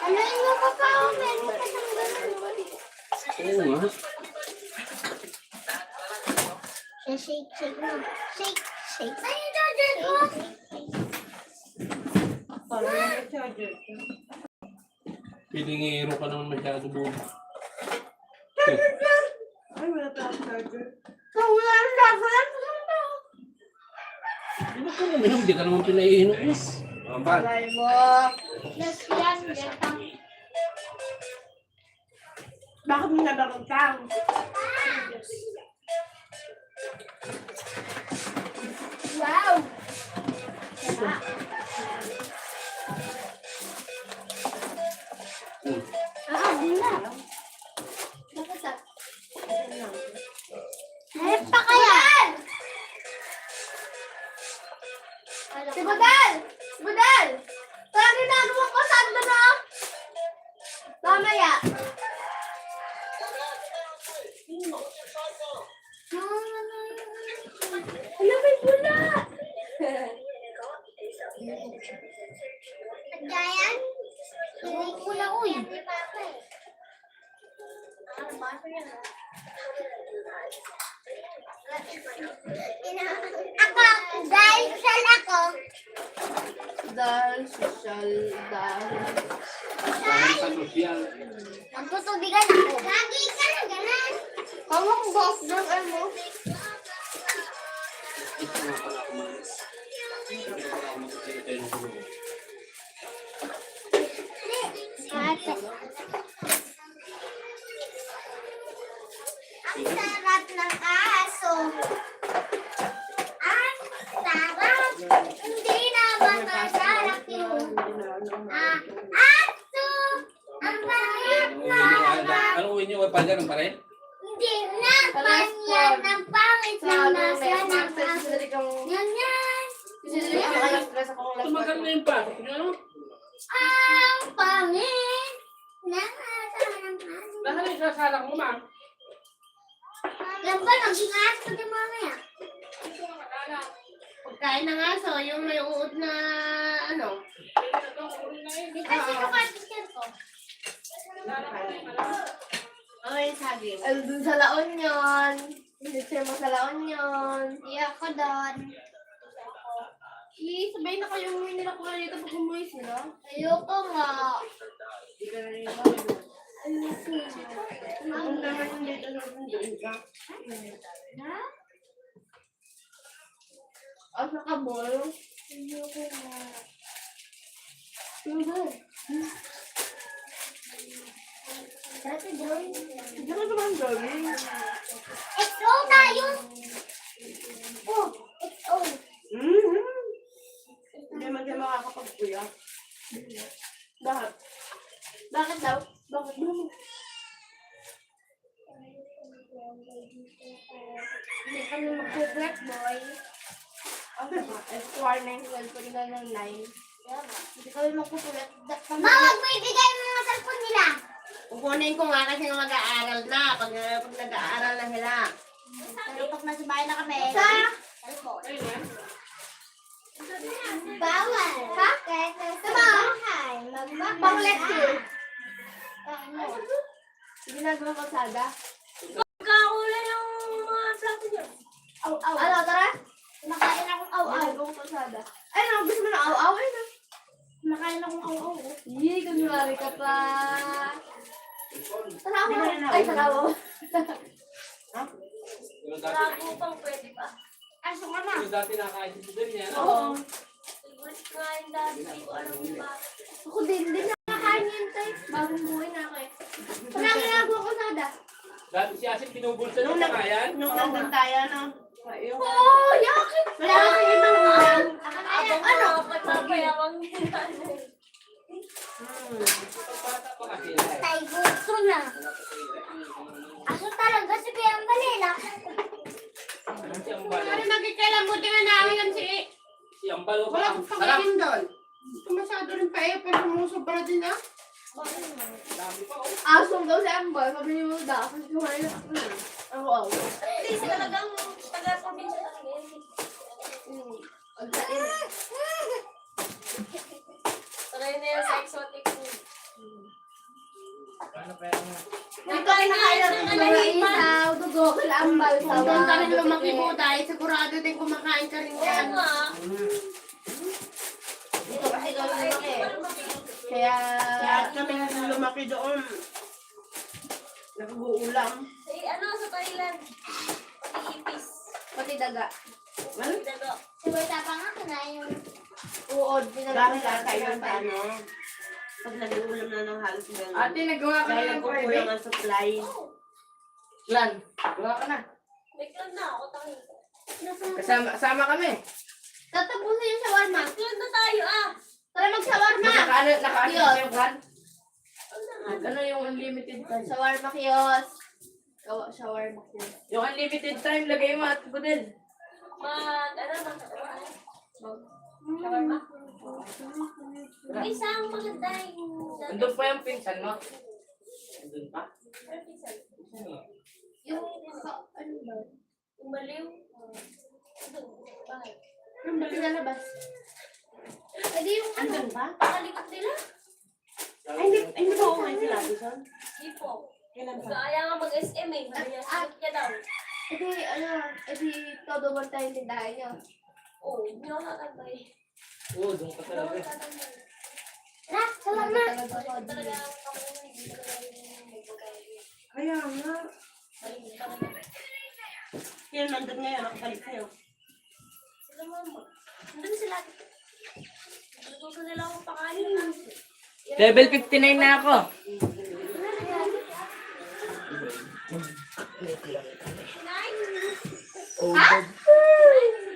Ano yun mo pa pa? Meron pa siyang ganun. Oo nga. Shake mo. Shake. Ay, yung charger ko. Parang may charger. Pilingero ka naman masyado buo. Ay, wala pa ang charger. Wala ang charger. Di ba kung uminom, di ka naman pinaiinom. Mamban. Try mo. Yes, yan. Yan pa. Bakit mo nabagagtang? Wow. Gula. Hayop pa kaya? Si Budal! Parang ginagawa ko saan ba na? Mamaya. Ano may bula? Giant? Hindi pula, uy. Ako, dahil sal ako. Dahil social, dahil... Parang sa sosyal. Magtutubigan ako. Lagi ka na, ganan. Hawak ko box doon, ay mo. Ito nga pala ako malis. Ito pala ako magkakita ng gulo. Ate. Ang sarap ng aso. Ang sarap. Hindi naman masarap yun. Aso. Ang pangit na. Ano uwi niyo? Pagka ng pare? Hindi na panyan. Ang pangit na nasa ng aso. Yan. Tumagal na yung pasok niyo, ano? Ang pangit na nasa ng aso. Lahat yung sasalak mo, ma'am. Yan ba? Naging aso din mamaya. Pagkain ng aso, yung may uod na ano. Kasi yung cardigan ko. Ay, saging. Dun sa laon yun. Hindi siya mo sa laon yun. Iya ko doon. Sabay na kayo umuwi nila ko dito pag umuwi sila. Ayoko nga. Hindi ka na rin ba? Ayoko nga. Ang naman yung dito na doon ka. Ha? Asa ka, boy? Ayoko na. Dati drawing. Hindi ka naman drawing. XO tayo! Oh, XO. Hindi man siya makakapagkuya. Bakit? Bakit daw? Bakit daw? Hindi kami mag-break, boy. Ano ba? Warning, 12 na ng 9. Hindi kami mag-break. Mawag mo ibigay mo mga cellphone nila. Kukunin ko nga kasi mag-aaral na. Pag nag-aaral na sila. Pero pag nasa bahay na kami, cellphone. Bawal. Bakit? Sa bahay. Pang-lecture. Ano? Ginagawa kalsada. Kakulay yung mga plato niya. Aw-aw. Ano, tara? Kumakain akong aw-aw. Ginagawa kalsada. Ay, no, gusto mo na aw-aw? Ay, no. Kumakain akong aw-aw. Yee, kunwari ka pa. Tara Hindi mo. ka na Ay, tara mo. Yung dati, Bago pang pwede pa. Aso ka na. yung dati nakain si din yan. Oo. Favorite nga yung dati. Hindi ko alam kung bakit. Ako din nakakain yan, tay. Bagong buhay na ako eh. Wala ginagawa kalsada. Dati si Asin binubulsa ng kakayan. Nung nandun tayo, no? Yung Oo, yakin. wala kasi ibang ulam. Abang ano? Pagpapayawang nila. Bata pa kasi yan. Tay, gusto na. Aso talaga si Kuya Manila. Si Ambal. Ano nagkikailan buti nga namin yan si... Si Ambal. Wala akong Sarap. pangingin doon. Ito masyado rin pa eh. Pero sumusubra din ah. Dami pa. Oh. Asong daw si Amber. Sabi niyo mo daw. Kasi kumain na ako. Oo. Hindi sila talagang taga-probinsya talaga yun. Ang tain. Sanay na yan sa exotic food. Ano pa yan? Dito kinakain ng mga isaw, dugo, kalambal, sawa. Doon ka rin lumaki mo dahil sigurado din kumakain ka rin Oo yan. nga. Dito kasi kami lumaki. Kaya... Kaya kami lumaki doon. Nag-uulam. Eh, ano sa Thailand? Pati ipis. Pati daga. Pati dago. Si Berta pa nga kinain. Uod. Dahil ata yun sa ano. Pag nag-uulam na ng halos gano'n. Ate, nagawa ka Dahil na ng nagkukulang private. ang supply. Lan, gawa ka na. Biglang na ako tayo. Kasama kami. Tatapusin yung shawarma. Biglang na tayo ah. Tara mag-shawarma. Nakaano yung kan? Ano na? Ano yung unlimited time? Shawarma kiosk. Gawa shawarma kiosk. Yung unlimited time, lagay mo at budel. Shawarma. May isang maganda yung... Andun pa yung pinsan mo. Andun pa? Yung... Ano ba? Yung baliw. Doon. Bakit? Yung balik na labas. Pwede yung ano? Andun ba? Pakalikot nila? Ay, hindi ba umain sila, Bison? Hindi po. Kailan pa? Kaya nga mag-SM eh. Sagot niya daw. Edi, todo ba tayo tindahan niyo? Oo, hindi ako tatambay. Oo, doon ka Hindi ako talaga. tatambay. Ra, salamat. Balik talaga ang kamay. Hindi talaga yung may pagkain. Kaya nga. Balik talaga. Yan, nandun ngayon. Nakabalik kayo. Sila mama. Nandun sila. Natuto nila akong pakain na. Level 59 na ako.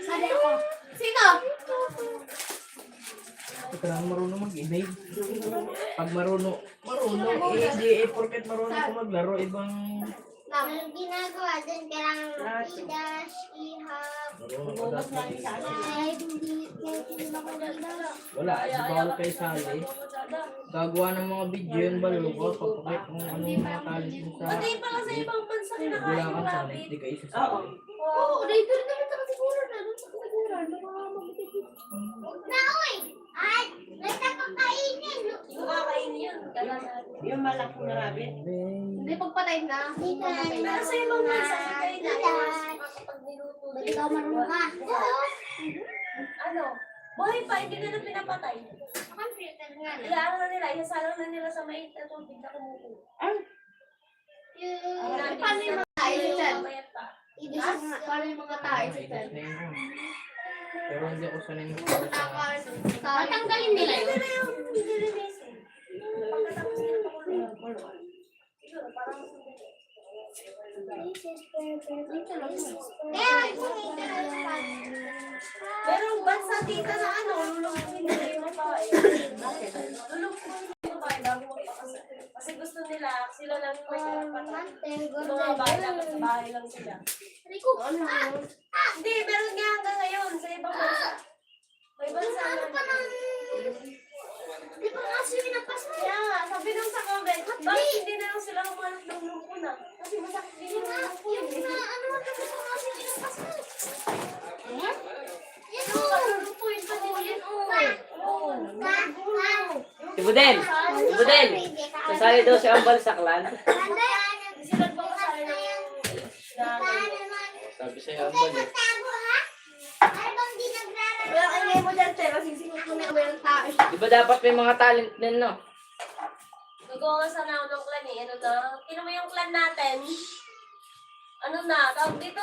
Sabi ako. Sino? Ito lang marunong mag-ibig. Pag marunong, hindi porket marunong ko maglaro, ibang Ang ginagawa dun, kailangan i-dash, ihap, marunong ko dapat mag-ibig. ay hindi makulang. Wala, bawal kay Sally. Gagawa ng mga video yun, balo ko, papakit kung ano yung mga talent mo sa Pati pala sa ibang bansa kinakain wala ng kang talent, rabbit. di ka isa Oo. sa Oo, dito rin naman sa kasiguro na. Doon sa kasiguro. Na, uy! Ay, nagkakakainin. Yung kakainin yun. Kailangan. Yung malaki na rabbit. Hindi, pagpatay na. Pero sa ibang bansa, kayo na kapag niluto. Ba't ikaw marunong ka? Oo. Ano? Buhay pa, hindi na pinapatay. Computer nga na. Ilaano na nila, isasalang na nila sa mainit na tubig na kumukulo. Paano yung mga tayo sa chan? Mamaya pa. Ibig Paano yung mga tayo sa chan? Pero hindi ako sanay magpapalibet sa... Tatanggalin nila yun. Merong bansa tita na ano, lulungkuhin nila yung babae. Lulungkuhin nila yung babae bago magpakasal. Kasi gusto nila, sila lang yung may karapatan. Yung mga babae dapat sa bahay lang sila. Hindi, meron nga hanggang ngayon sa ibang bansa. May bansa na. Di ba kasi pinapasok? Kaya nga, sabi nung sa comment, bakit hindi na lang sila humanap ng lungkunan? Kasi masakit din yung lungkunan. Yung na ano ang tapos ko kasi pinapasok. Yan o, lulungkuhin pa din yan o. Oo. Si Budel! Si Budel! Sasali daw siya ang balsaklan. Sila ba kasali ng Sabi sa'yo ang balik. Tago ha? Ay bang di nagrarap? Wala kang ngayon mo dyan, Tero. Sisingit mo na yung tao. Di ba dapat may mga talent din, no? Nagawa sana ako ng clan eh. Ano na? Tingnan mo yung clan natin. Ano na? Tawag dito?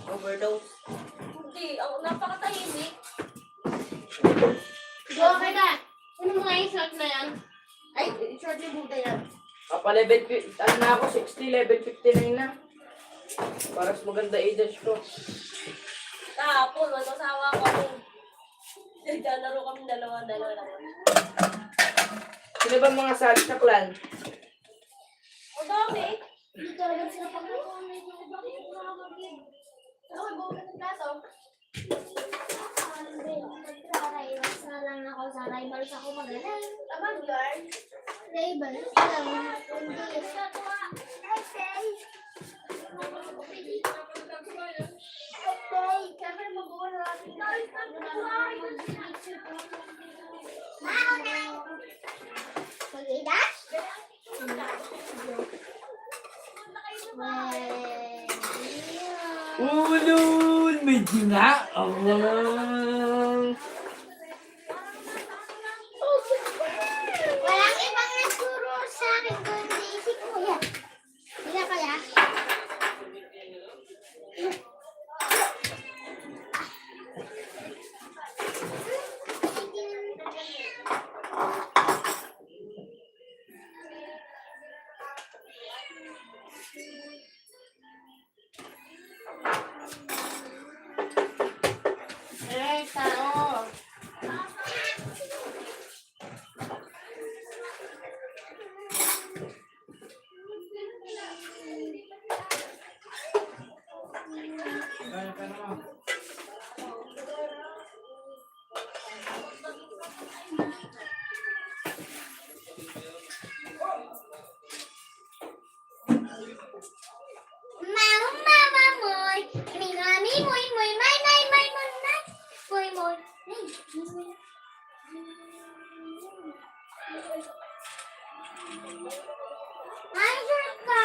Overdose. Hindi. Ang napakatahimik. Go, okay na. Ano mga yung shot na yan? Ay, short yung buta yan. Papa level, ano na ako, 60, level 59 na. Para mas maganda age ko. Kahapon, mag-asawa kami. Naglalaro kami dalawa. Sino ba mga sali sa clan? O dami. Hindi talaga sila pagkakuha ito. Bakit ito na mag-game? Ako, bukas ng plato. Nagrarivals na lang ako sa rivals ako magaling. Laban, guard. Rivals lang. Hindi. Okay, kaya magawa na natin. Mag-idas? Ulul! Medyo nga! Walang ibang nagturo sa akin kundi si Kuya. Sila kaya? Eh, tao. Mama moy, mami moy moy, may may may moy moy moy. Ay, sure ka.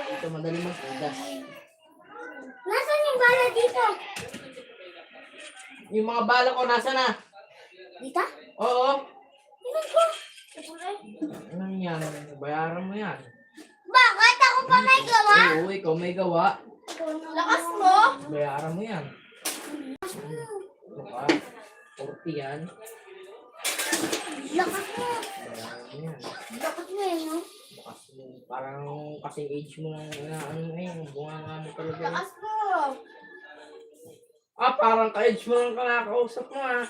Ito madali mag-udas. Nasaan yung bala dito? Yung mga bala ko nasa na? Dito? Oo. Tingnan ko. Ano yan? Bayaran mo yan. Bakit ako pa may gawa? Oo, ikaw may gawa. Lakas mo! Bayaran mo yan. Ito ka. 40 yan. Lakas mo. Bayaran mo yan. Lakas mo eh, no? Bukas mo. Parang kasi age mo na ano ngayon. Bunga nga mo talaga. yun. Lakas mo! Ah, parang ka-age mo lang kalakausap mo ah.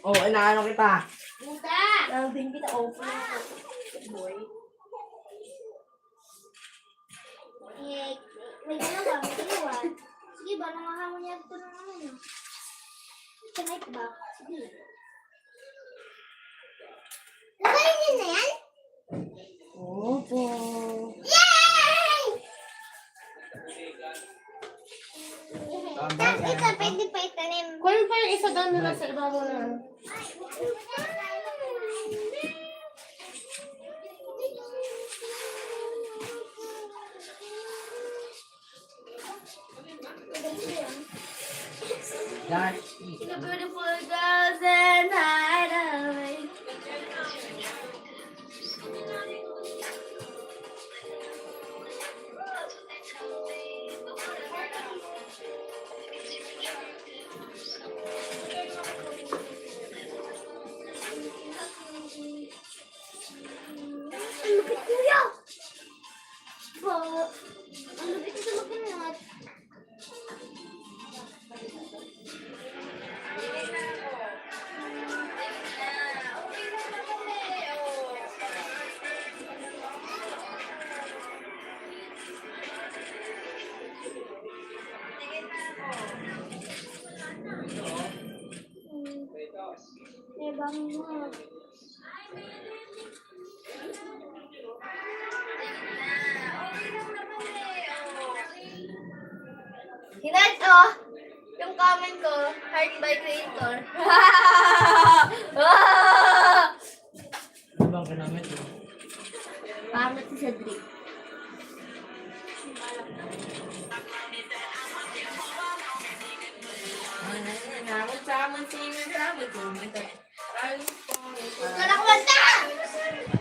Oh, inaano kita. Buta! Lang din kita open. Boy. Eh, may ginawa, may ginawa. Sige ba, nangahamon niya ito ng ano yun? Kahit ba? Sige. Nakainin na yan? Oo. pwede pa itanim. Kunin pa yung isa doon nila sa ibabaw na ano. Guys, Beautiful girls and hideaway. Ang lupit kuya! Ba, ang lupit ito magkanat. Bang mo. Hinad, oh. Yung comment ko, heart by creator. ano bang kinamit mo? Pangit si Cedric. Naman sa amin, singin sa amin. Kalakwan ka!